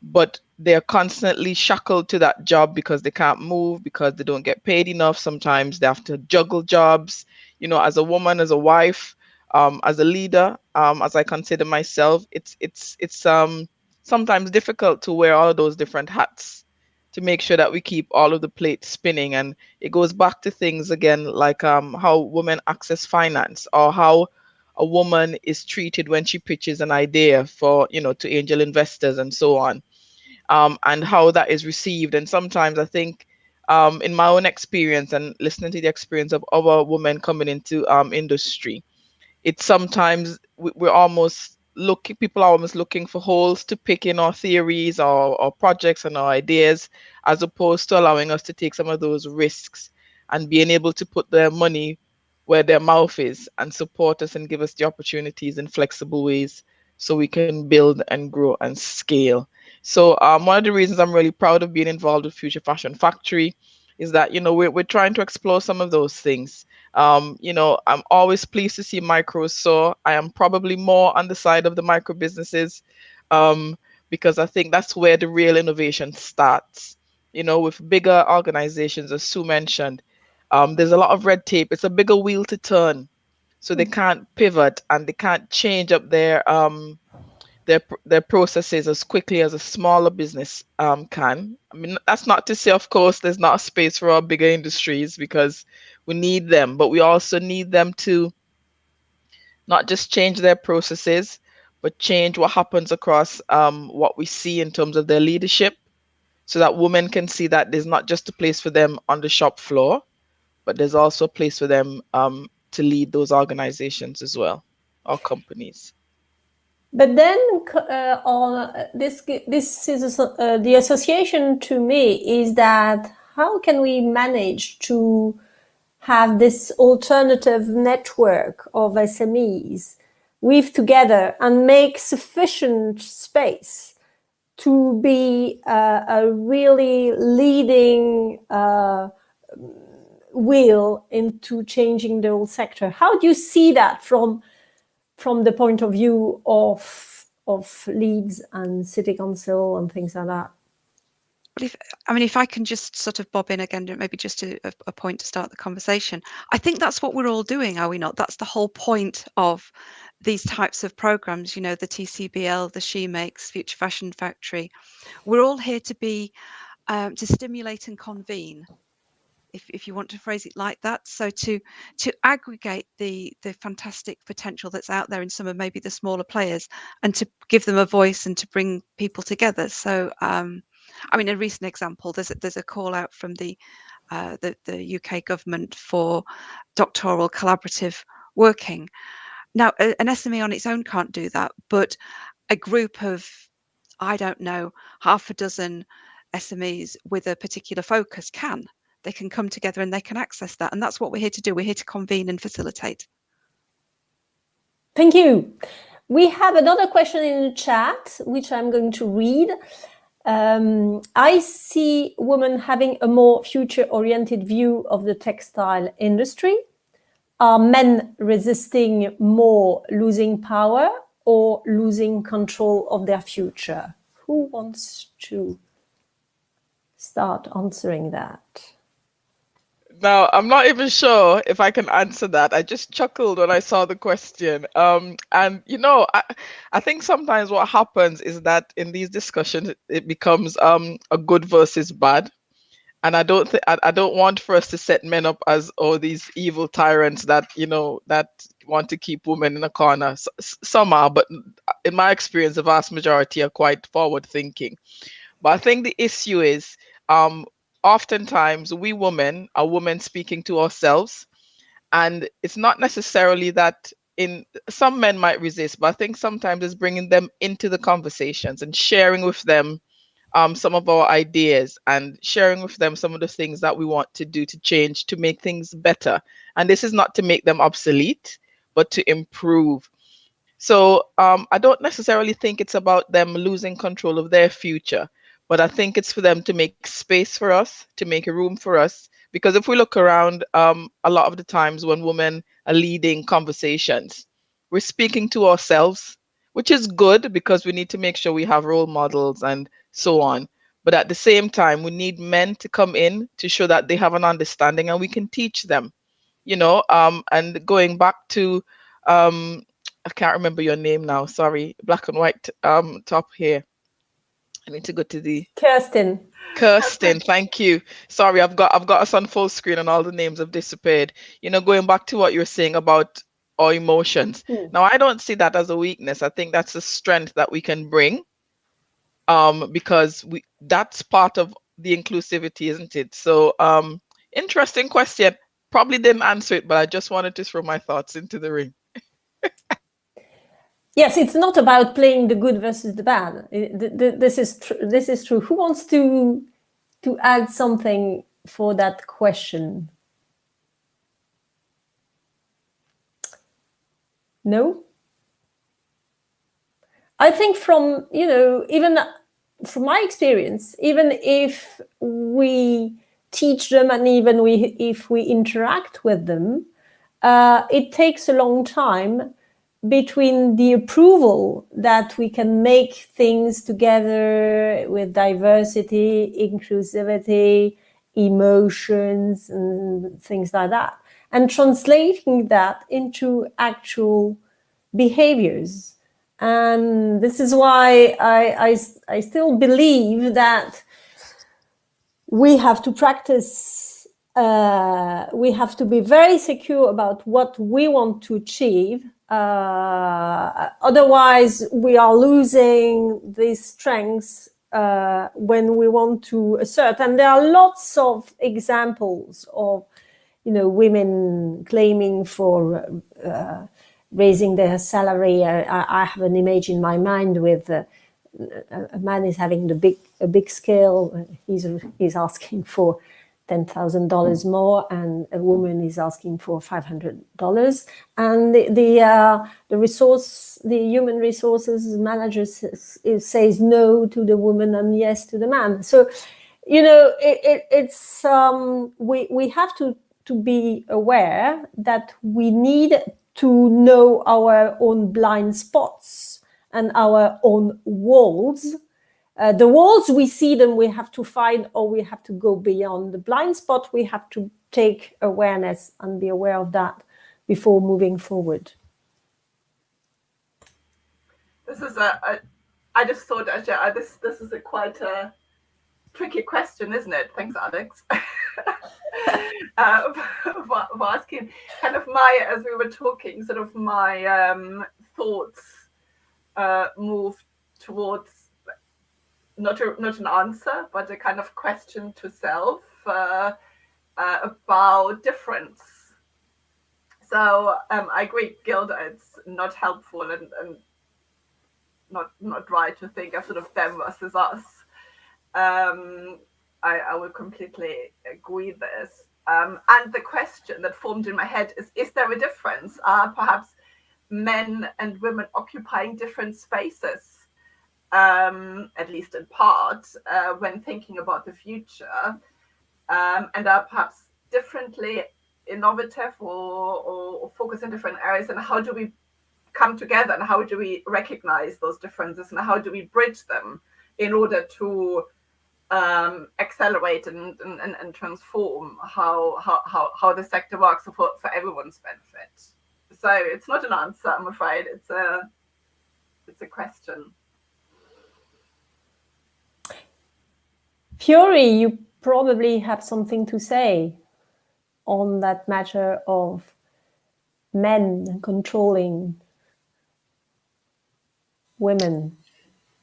but they're constantly shackled to that job because they can't move, because they don't get paid enough. Sometimes they have to juggle jobs. As a woman, as a wife, as a leader, as I consider myself, it's sometimes difficult to wear all of those different hats to make sure that we keep all of the plates spinning. And it goes back to things again like how women access finance, or how a woman is treated when she pitches an idea for, to angel investors and so on. And how that is received. And sometimes I think in my own experience and listening to the experience of other women coming into industry, it's sometimes we're almost people are almost looking for holes to pick in our theories or projects and our ideas, as opposed to allowing us to take some of those risks and being able to put their money where their mouth is and support us and give us the opportunities in flexible ways so we can build and grow and scale. So one of the reasons I'm really proud of being involved with Future Fashion Factory is that, we're trying to explore some of those things. I'm always pleased to see micros soar. I am probably more on the side of the micro businesses because I think that's where the real innovation starts. With bigger organizations, as Sue mentioned, there's a lot of red tape. It's a bigger wheel to turn. So they can't pivot and they can't change up their processes as quickly as a smaller business can. I mean, that's not to say, of course, there's not a space for our bigger industries, because we need them, but we also need them to not just change their processes, but change what happens across what we see in terms of their leadership, so that women can see that there's not just a place for them on the shop floor, but there's also a place for them to lead those organizations as well, or companies. But then on this is the association to me is that how can we manage to have this alternative network of SMEs weave together and make sufficient space to be a really leading wheel into changing the whole sector? How do you see that from the point of view of Leeds and City Council and things like that? Well, if I can just sort of bob in again, maybe just a point to start the conversation. I think that's what we're all doing, are we not? That's the whole point of these types of programs, the TCBL, the Shemix, Future Fashion Factory. We're all here to be, to stimulate and convene, if you want to phrase it like that. So to aggregate the fantastic potential that's out there in some of maybe the smaller players, and to give them a voice and to bring people together. So a recent example, there's a call out from the UK government for doctoral collaborative working. Now, an SME on its own can't do that, but a group of, I don't know, half a dozen SMEs with a particular focus can. They can come together and they can access that. And that's what we're here to do. We're here to convene and facilitate. Thank you. We have another question in the chat, which I'm going to read. I see women having a more future-oriented view of the textile industry. Are men resisting more losing power or losing control of their future? Who wants to start answering that? Now, I'm not even sure if I can answer that. I just chuckled when I saw the question. And, I think sometimes what happens is that in these discussions, it becomes a good versus bad. And I don't want for us to set men up as these evil tyrants that that want to keep women in a corner. Some are, but in my experience, the vast majority are quite forward thinking. But I think the issue is, oftentimes we women are women speaking to ourselves, and it's not necessarily that. In some men might resist, but I think sometimes it's bringing them into the conversations and sharing with them some of our ideas and sharing with them some of the things that we want to do to change, to make things better. And this is not to make them obsolete, but to improve. So I don't necessarily think it's about them losing control of their future, but I think it's for them to make space for us, to make a room for us. Because if we look around, a lot of the times when women are leading conversations, we're speaking to ourselves, which is good because we need to make sure we have role models and so on. But at the same time, we need men to come in to show that they have an understanding and we can teach them, and going back to, I can't remember your name now. Sorry, black and white top here. I need to go to the Kerstin. Thank you. Sorry, I've got us on full screen and all the names have disappeared. Going back to what you're saying about our emotions. Now, I don't see that as a weakness. I think that's a strength that we can bring, because that's part of the inclusivity, isn't it? So, interesting question. Probably didn't answer it, but I just wanted to throw my thoughts into the ring. Yes, it's not about playing the good versus the bad. This is true. Who wants to add something for that question? No? I think from, even from my experience, even if we teach them and even if we interact with them, it takes a long time between the approval that we can make things together with diversity, inclusivity, emotions, and things like that, and translating that into actual behaviors. And this is why I still believe that we have to practice, we have to be very secure about what we want to achieve. Otherwise, we are losing these strengths when we want to assert. And there are lots of examples of, women claiming for raising their salary. I have an image in my mind with a man is having a big scale. He's asking for $10,000 more, and a woman is asking for $500. And the human resources manager says no to the woman and yes to the man. So, it's we have to be aware that we need to know our own blind spots and our own walls. The walls, we see them, we have to find, or we have to go beyond. The blind spot, we have to take awareness and be aware of that before moving forward. This is I just thought, this is quite a tricky question, isn't it? Thanks, Alex. For asking kind of as we were talking, sort of my thoughts moved towards not an answer, but a kind of question to self about difference. So I agree, Gilda, it's not helpful and not right to think of sort of them versus us. I would completely agree with this. And the question that formed in my head is there a difference? Are perhaps men and women occupying different spaces? At least in part, when thinking about the future, and are perhaps differently innovative or focus in different areas, and how do we come together and how do we recognize those differences and how do we bridge them in order to accelerate and transform how the sector works for everyone's benefit. So it's not an answer, I'm afraid. It's a question. Fiori, you probably have something to say on that matter of men controlling women.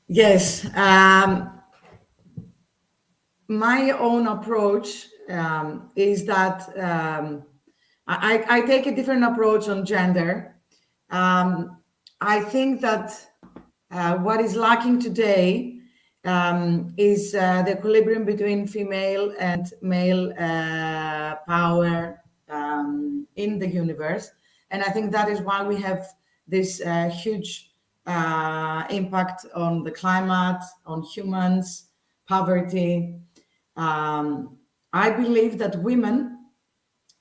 Yes, my own approach is that I take a different approach on gender. I think that what is lacking today is the equilibrium between female and male power in the universe. And I think that is why we have this huge impact on the climate, on humans, poverty. I believe that women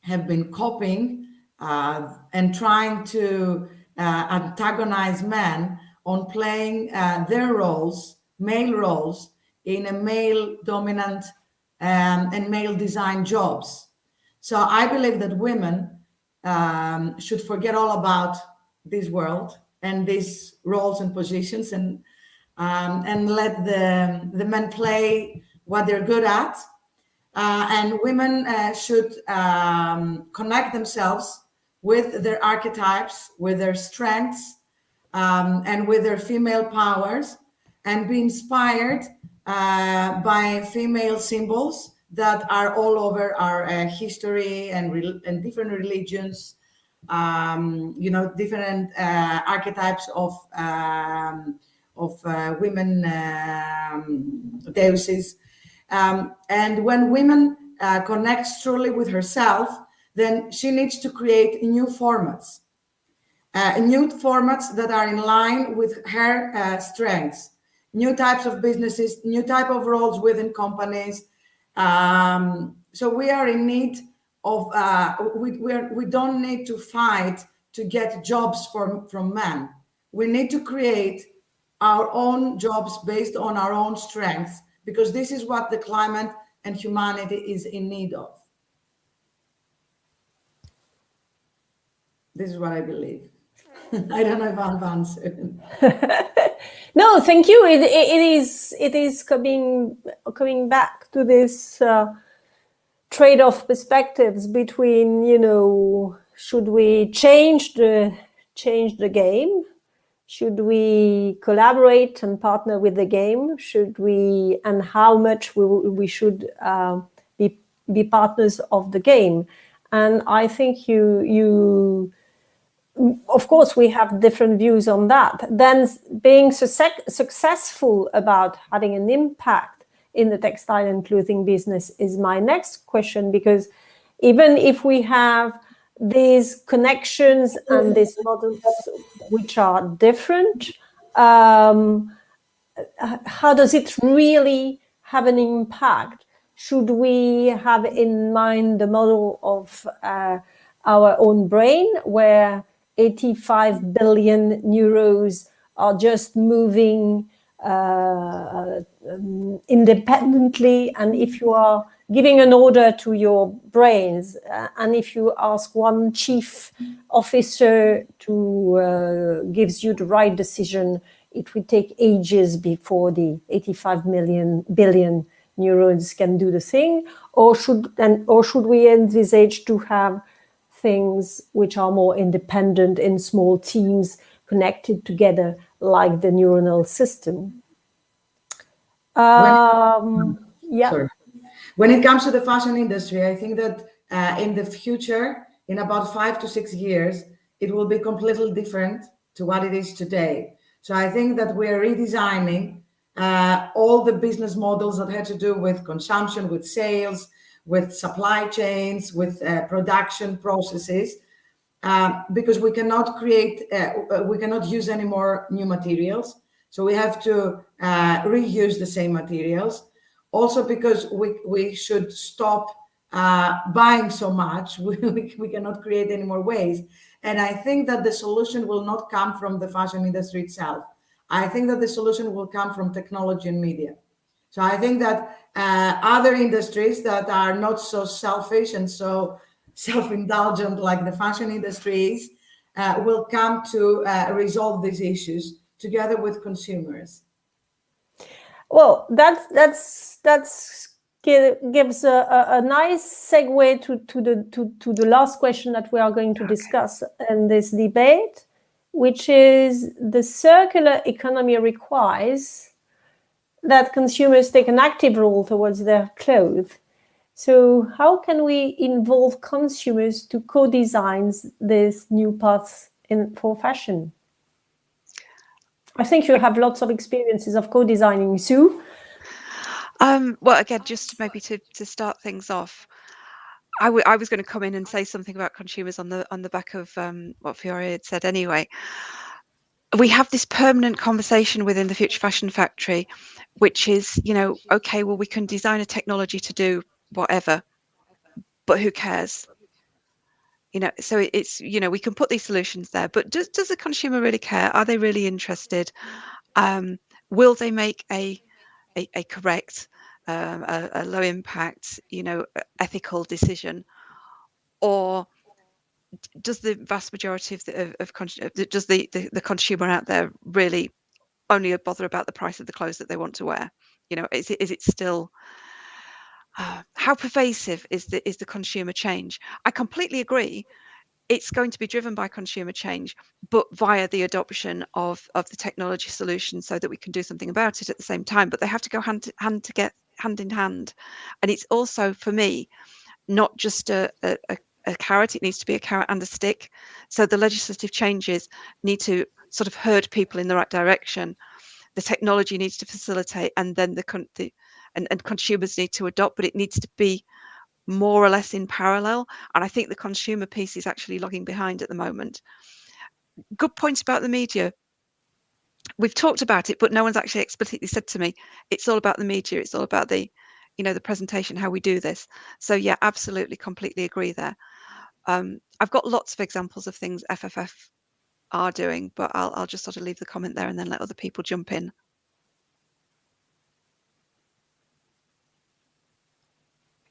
have been coping and trying to antagonize men on playing their roles, male roles, in a male dominant and male designed jobs. So I believe that women should forget all about this world and these roles and positions, and let the men play what they're good at. And women should connect themselves with their archetypes, with their strengths, and with their female powers, and be inspired by female symbols that are all over our history and different religions, different archetypes of women deuses. And when women connect truly with herself, then she needs to create new formats that are in line with her strengths, new types of businesses, new type of roles within companies. So we are in need of, we don't need to fight to get jobs from men. We need to create our own jobs based on our own strengths, because this is what the climate and humanity is in need of. This is what I believe. I don't know if I've answered. No, thank you. It is coming back to this trade-off perspectives between, should we change the game? Should we collaborate and partner with the game? Should we, and how much we should be partners of the game? And I think you of course, we have different views on that. Then being successful about having an impact in the textile and clothing business is my next question, because even if we have these connections and these models which are different, how does it really have an impact? Should we have in mind the model of our own brain, where 85 billion euros are just moving independently, and if you are giving an order to your brains, and if you ask one chief officer to gives you the right decision, it will take ages before the 85 billion neurons can do the thing? Or should we envisage to have things which are more independent in small teams connected together, like the neuronal system? Sorry. When it comes to the fashion industry, I think that in the future, in about 5 to 6 years, it will be completely different to what it is today. So I think that we're redesigning all the business models that had to do with consumption, with sales, with supply chains, with production processes, because we cannot we cannot use any more new materials. So we have to reuse the same materials. Also, because we should stop buying so much, we cannot create any more waste. And I think that the solution will not come from the fashion industry itself. I think that the solution will come from technology and media. So I think that other industries that are not so selfish and so self-indulgent like the fashion industry is, will come to resolve these issues together with consumers. Well, that's gives a nice segue to the last question that we are going to discuss in this debate, which is the circular economy requires that consumers take an active role towards their clothes. So how can we involve consumers to co-design this new path for fashion? I think you have lots of experiences of co-designing, Sue. Well, again, just maybe to start things off, I was going to come in and say something about consumers on the back of what Fiori had said anyway. We have this permanent conversation within the Future Fashion Factory, which is, okay, well, we can design a technology to do whatever, but who cares? So it's, we can put these solutions there, but does the consumer really care? Are they really interested? Will they make a correct, a low impact, ethical decision, or does the vast majority does the consumer out there really only bother about the price of the clothes that they want to wear? Is it still how pervasive is the consumer change? I completely agree. It's going to be driven by consumer change, but via the adoption of the technology solution so that we can do something about it at the same time. But they have to go hand in hand. And it's also, for me, not just a carrot, it needs to be a carrot and a stick. So the legislative changes need to sort of herd people in the right direction. The technology needs to facilitate, and then and consumers need to adopt, but it needs to be more or less in parallel. And I think the consumer piece is actually lagging behind at the moment. Good points about the media. We've talked about it, but no one's actually explicitly said to me, it's all about the media. It's all about the presentation, how we do this. So yeah, absolutely, completely agree there. I've got lots of examples of things FFF are doing, but I'll just sort of leave the comment there and then let other people jump in.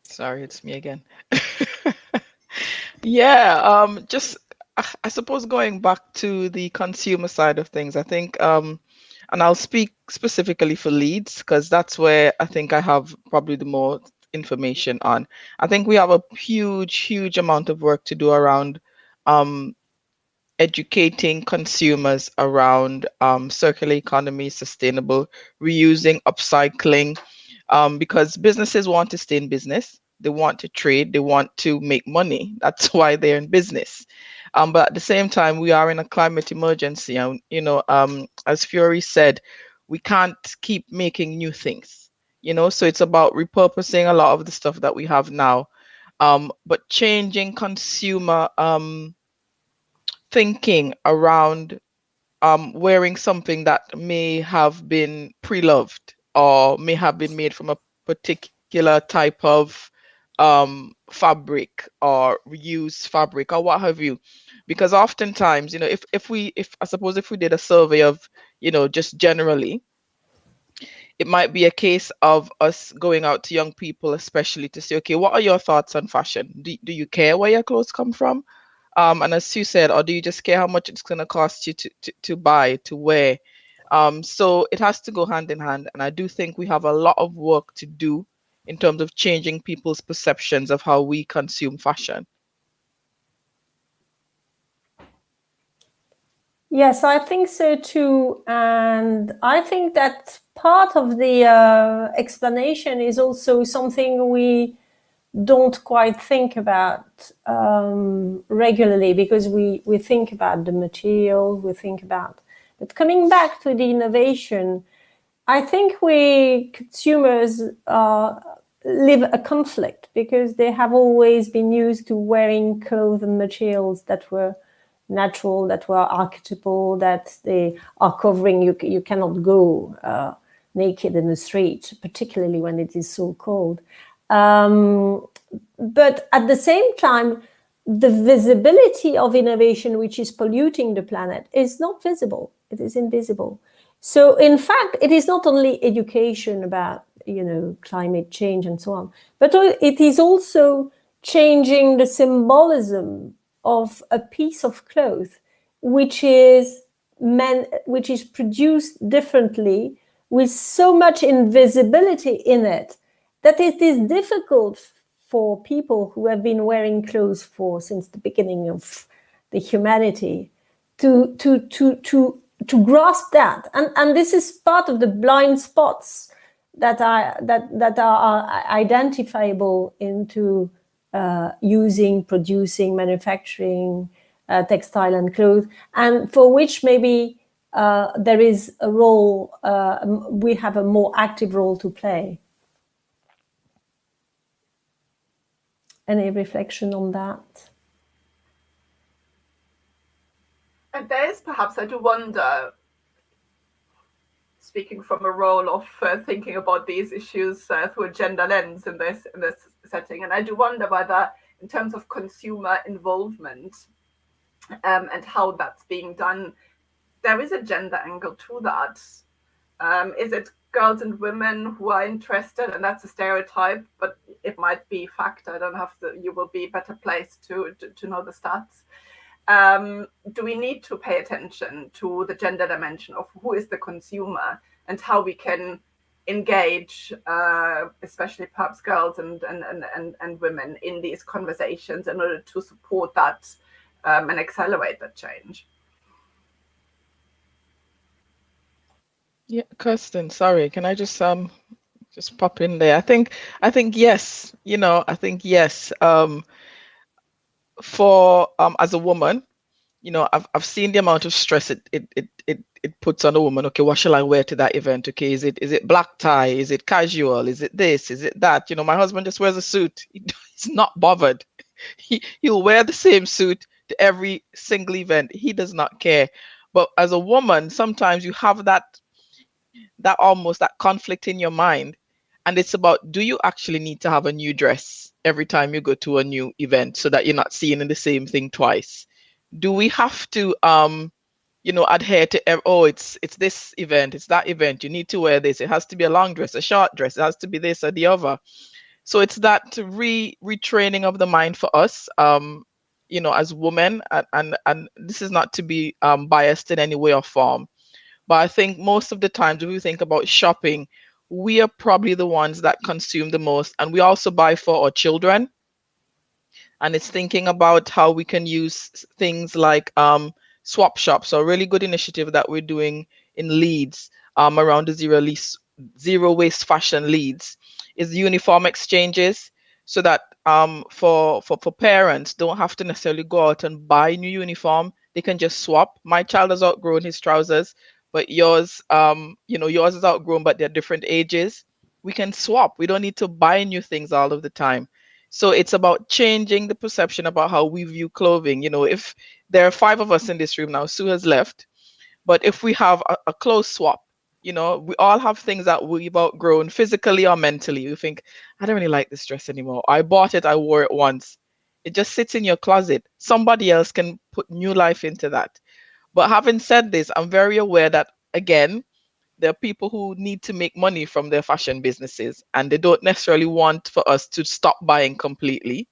Sorry, it's me again. Yeah, just I suppose going back to the consumer side of things, I think, and I'll speak specifically for Leeds because that's where I think I have probably the more information on. I think we have a huge amount of work to do around educating consumers around circular economy, sustainable reusing, upcycling, because businesses want to stay in business. They want to trade. They want to make money. That's why they're in business. But at the same time, we are in a climate emergency. And, as Fiori said, we can't keep making new things, so it's about repurposing a lot of the stuff that we have now, but changing consumer thinking around wearing something that may have been pre-loved or may have been made from a particular type of fabric or reused fabric or what have you. Because oftentimes, if I suppose if we did a survey of, just generally, it might be a case of us going out to young people, especially to say, okay, what are your thoughts on fashion? Do you care where your clothes come from? And as Sue said, or do you just care how much it's going to cost you to buy, to wear? So it has to go hand in hand. And I do think we have a lot of work to do in terms of changing people's perceptions of how we consume fashion. Yes, I think so too. And I think that part of the explanation is also something we don't quite think about regularly, because we think about the material, but coming back to the innovation, I think consumers live a conflict because they have always been used to wearing clothes and materials that were natural, that were archetypal, that they are covering. You cannot go naked in the street, particularly when it is so cold. But at the same time, the visibility of innovation, which is polluting the planet, is not visible. It is invisible. So in fact, it is not only education about, climate change and so on, but it is also changing the symbolism of a piece of cloth, which is produced differently, with so much invisibility in it. that it is difficult for people who have been wearing clothes since the beginning of the humanity to grasp that, and this is part of the blind spots that are identifiable into using, producing, manufacturing textile and clothes, and for which maybe there is a role, we have a more active role to play. Any reflection on that? And there's perhaps, I do wonder, speaking from a role of thinking about these issues through a gender lens in this setting, and I do wonder whether, in terms of consumer involvement and how that's being done, there is a gender angle to that. Is it girls and women who are interested, and that's a stereotype, but it might be fact. I don't have to. You will be better placed to know the stats. Do we need to pay attention to the gender dimension of who is the consumer and how we can engage, especially perhaps girls and women in these conversations in order to support that and accelerate that change? Yeah, Kirsten, sorry, can I just pop in there? I think yes, I think yes. For as a woman, I've seen the amount of stress it puts on a woman. Okay, what shall I wear to that event? Okay, is it black tie? Is it casual? Is it this? Is it that? My husband just wears a suit. He's not bothered. He'll wear the same suit to every single event. He does not care. But as a woman, sometimes you have that almost that conflict in your mind, and it's about, do you actually need to have a new dress every time you go to a new event so that you're not seeing the same thing twice? Do we have to adhere to, it's this event, it's that event, you need to wear this, it has to be a long dress, a short dress, it has to be this or the other? So it's that retraining of the mind for us, as women, and this is not to be biased in any way or form, but I think most of the times when we think about shopping, we are probably the ones that consume the most, and we also buy for our children. And it's thinking about how we can use things like swap shops. So a really good initiative that we're doing in Leeds around the zero waste fashion Leeds is uniform exchanges, so that for parents don't have to necessarily go out and buy new uniform. They can just swap. My child has outgrown his trousers, but yours, yours is outgrown, but they're different ages. We can swap. We don't need to buy new things all of the time. So it's about changing the perception about how we view clothing. If there are 5 of us in this room now, Sue has left, but if we have a clothes swap, we all have things that we've outgrown physically or mentally. You think, I don't really like this dress anymore. I bought it, I wore it once. It just sits in your closet. Somebody else can put new life into that. But having said this, I'm very aware that, again, there are people who need to make money from their fashion businesses, and they don't necessarily want for us to stop buying completely.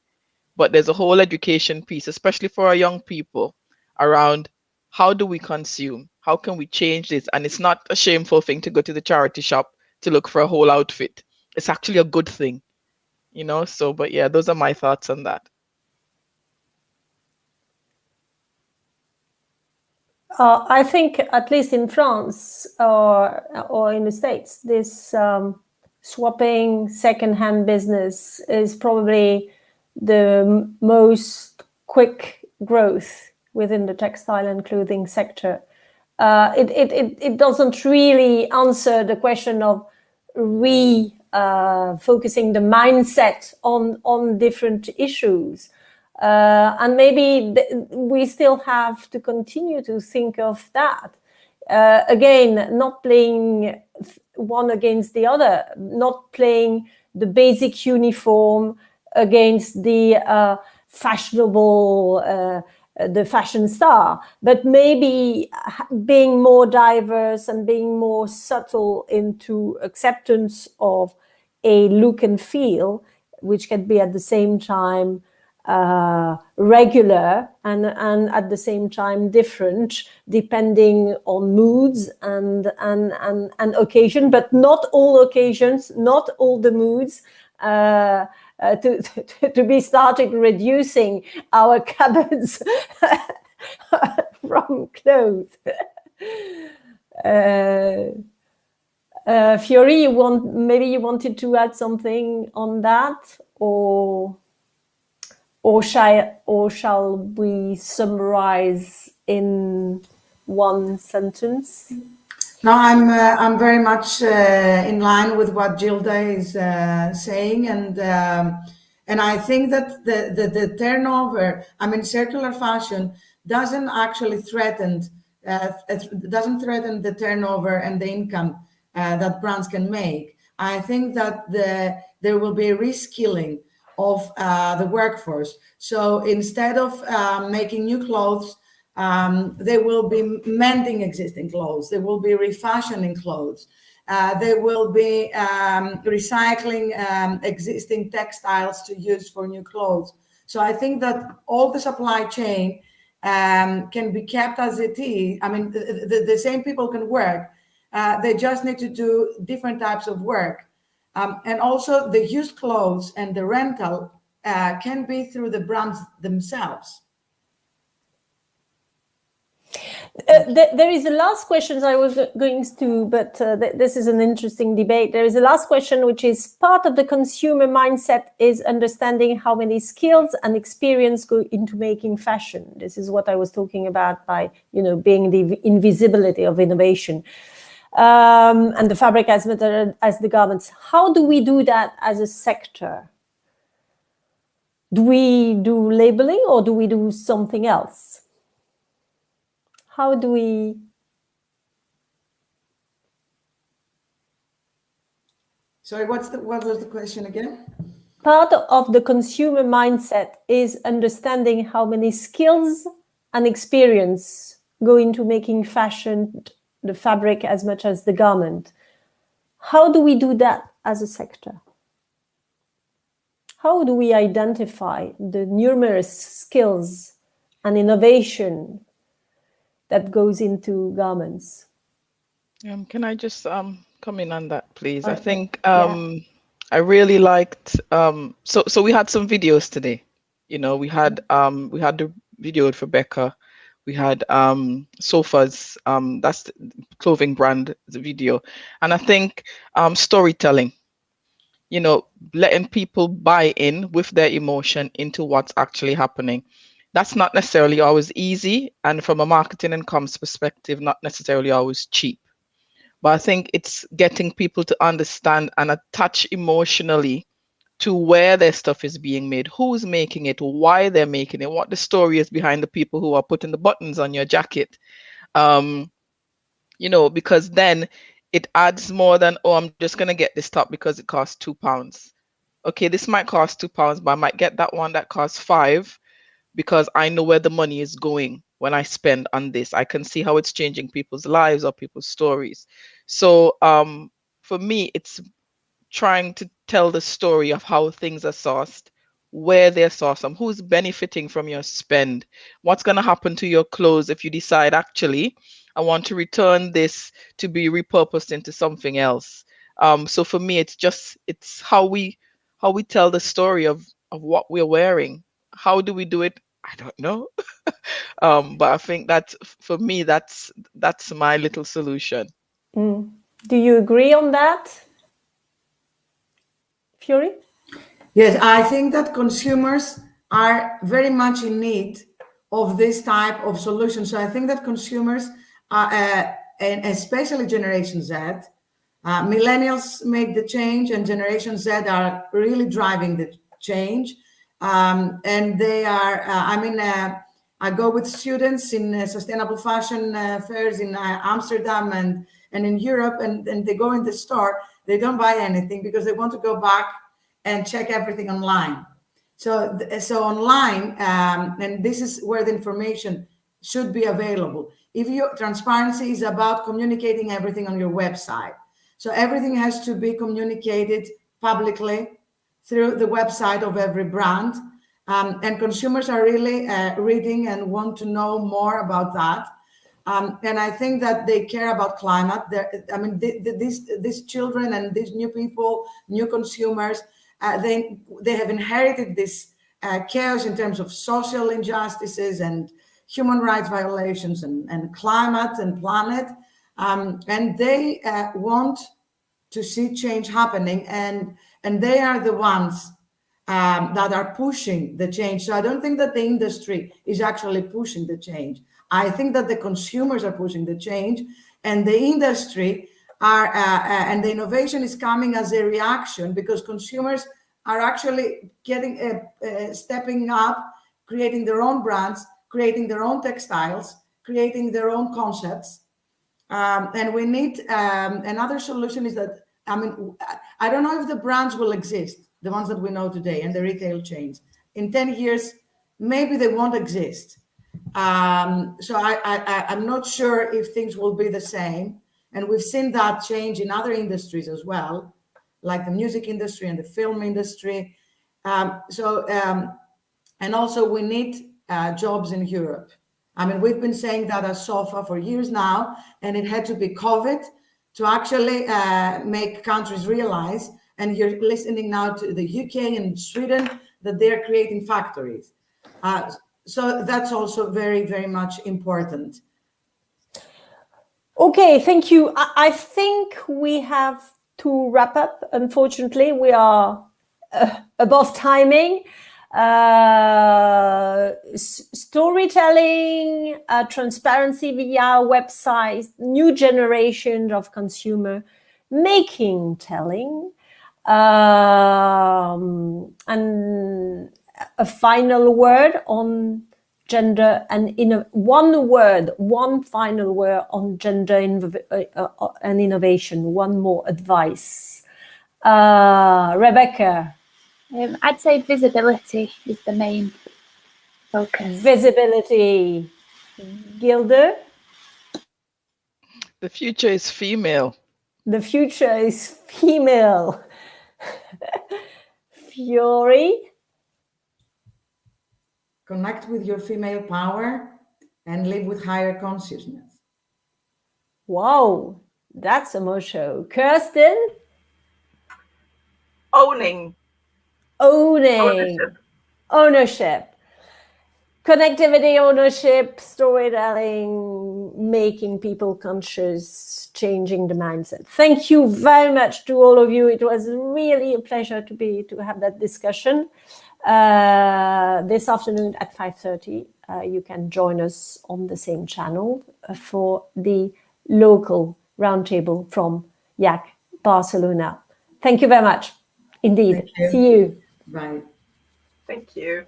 But there's a whole education piece, especially for our young people, around how do we consume? How can we change this? And it's not a shameful thing to go to the charity shop to look for a whole outfit. It's actually a good thing, So, but yeah, those are my thoughts on that. I think, at least in France or in the States, this swapping second-hand business is probably the most quick growth within the textile and clothing sector. It doesn't really answer the question of focusing the mindset on different issues. And maybe we still have to continue to think of that. Again, not playing one against the other, not playing the basic uniform against the fashionable, the fashion star, but maybe being more diverse and being more subtle into acceptance of a look and feel, which can be at the same time regular and at the same time different depending on moods and occasion, but not all occasions, not all the moods. To be started reducing our cupboards from clothes. Fiori, maybe you wanted to add something on that, or shall we summarize in one sentence? No, I'm very much in line with what Gilda is saying, and I think that the turnover, I mean, circular fashion doesn't actually threaten the turnover and the income that brands can make. I think that there will be a reskilling of the workforce. So instead of making new clothes, they will be mending existing clothes. They will be refashioning clothes. They will be recycling existing textiles to use for new clothes. So I think that all the supply chain can be kept as it is. I mean, the same people can work. They just need to do different types of work. And also the used clothes and the rental can be through the brands themselves. There is a last question I was going to, but this is an interesting debate. There is a last question, which is part of the consumer mindset is understanding how many skills and experience go into making fashion. This is what I was talking about by, being the invisibility of innovation. And the fabric as the garments. How do we do that as a sector? Do we do labeling or do we do something else? How do we? Sorry, what was the question again? Part of the consumer mindset is understanding how many skills and experience go into making fashion, the fabric as much as the garment. How do we do that as a sector? How do we identify the numerous skills and innovation that goes into garments? Can I just come in on that, please? Okay. I think I really liked. So we had some videos today. We had the video for Becca. We had Sofa's, that's the clothing brand, the video. And I think storytelling, letting people buy in with their emotion into what's actually happening. That's not necessarily always easy. And from a marketing and comms perspective, not necessarily always cheap. But I think it's getting people to understand and attach emotionally to where their stuff is being made, who's making it, why they're making it, what the story is behind the people who are putting the buttons on your jacket. Because then it adds more than, oh, I'm just going to get this top because it costs £2. Okay, this might cost £2, but I might get that one that costs £5 because I know where the money is going when I spend on this. I can see how it's changing people's lives or people's stories. So for me, it's trying to tell the story of how things are sourced, where they're sourced from, who's benefiting from your spend, what's going to happen to your clothes if you decide, actually, I want to return this to be repurposed into something else. So for me, it's how we tell the story of what we're wearing. How do we do it? I don't know. But I think that for me, that's my little solution. Do you agree on that, Fiori? Yes, I think that consumers are very much in need of this type of solution. So I think that consumers, and especially Generation Z, millennials make the change, and Generation Z are really driving the change. And they are, I go with students in sustainable fashion fairs in Amsterdam and in Europe, and they go in the store, they don't buy anything because they want to go back and check everything online. So online, and this is where the information should be available. Transparency is about communicating everything on your website. So everything has to be communicated publicly through the website of every brand. And consumers are really reading and want to know more about that. And I think that they care about climate. These children and these new people, new consumers, they have inherited this chaos in terms of social injustices and human rights violations and climate and planet. And they want to see change happening, and they are the ones that are pushing the change. So I don't think that the industry is actually pushing the change. I think that the consumers are pushing the change, and the industry are, and the innovation is coming as a reaction, because consumers are actually getting, stepping up, creating their own brands, creating their own textiles, creating their own concepts. And we need, another solution is that, I don't know if the brands will exist, the ones that we know today, and the retail chains. In 10 years, maybe they won't exist. So I'm not sure if things will be the same. And we've seen that change in other industries as well, like the music industry and the film industry. And also we need jobs in Europe. We've been saying that as SOFA for years now, and it had to be COVID to actually make countries realize, and you're listening now to the UK and Sweden, that they're creating factories. So that's also very, very much important. Okay, thank you. I think we have to wrap up. Unfortunately, we are above timing. Storytelling, transparency via websites, new generation of consumer making telling, and a final word on gender and one final word on gender and innovation. One more advice, Rebecca. I'd say visibility is the main focus. Visibility. Gilda? The future is female. The future is female. Fiori? Connect with your female power and live with higher consciousness. Wow, that's a motto. Kerstin? Ownership. Connectivity, ownership, storytelling, making people conscious, changing the mindset. Thank you very much to all of you. It was really a pleasure to have that discussion. This afternoon at 5:30, you can join us on the same channel for the local roundtable from YAC Barcelona. Thank you very much. Indeed. Thank you. See you. Bye. Thank you.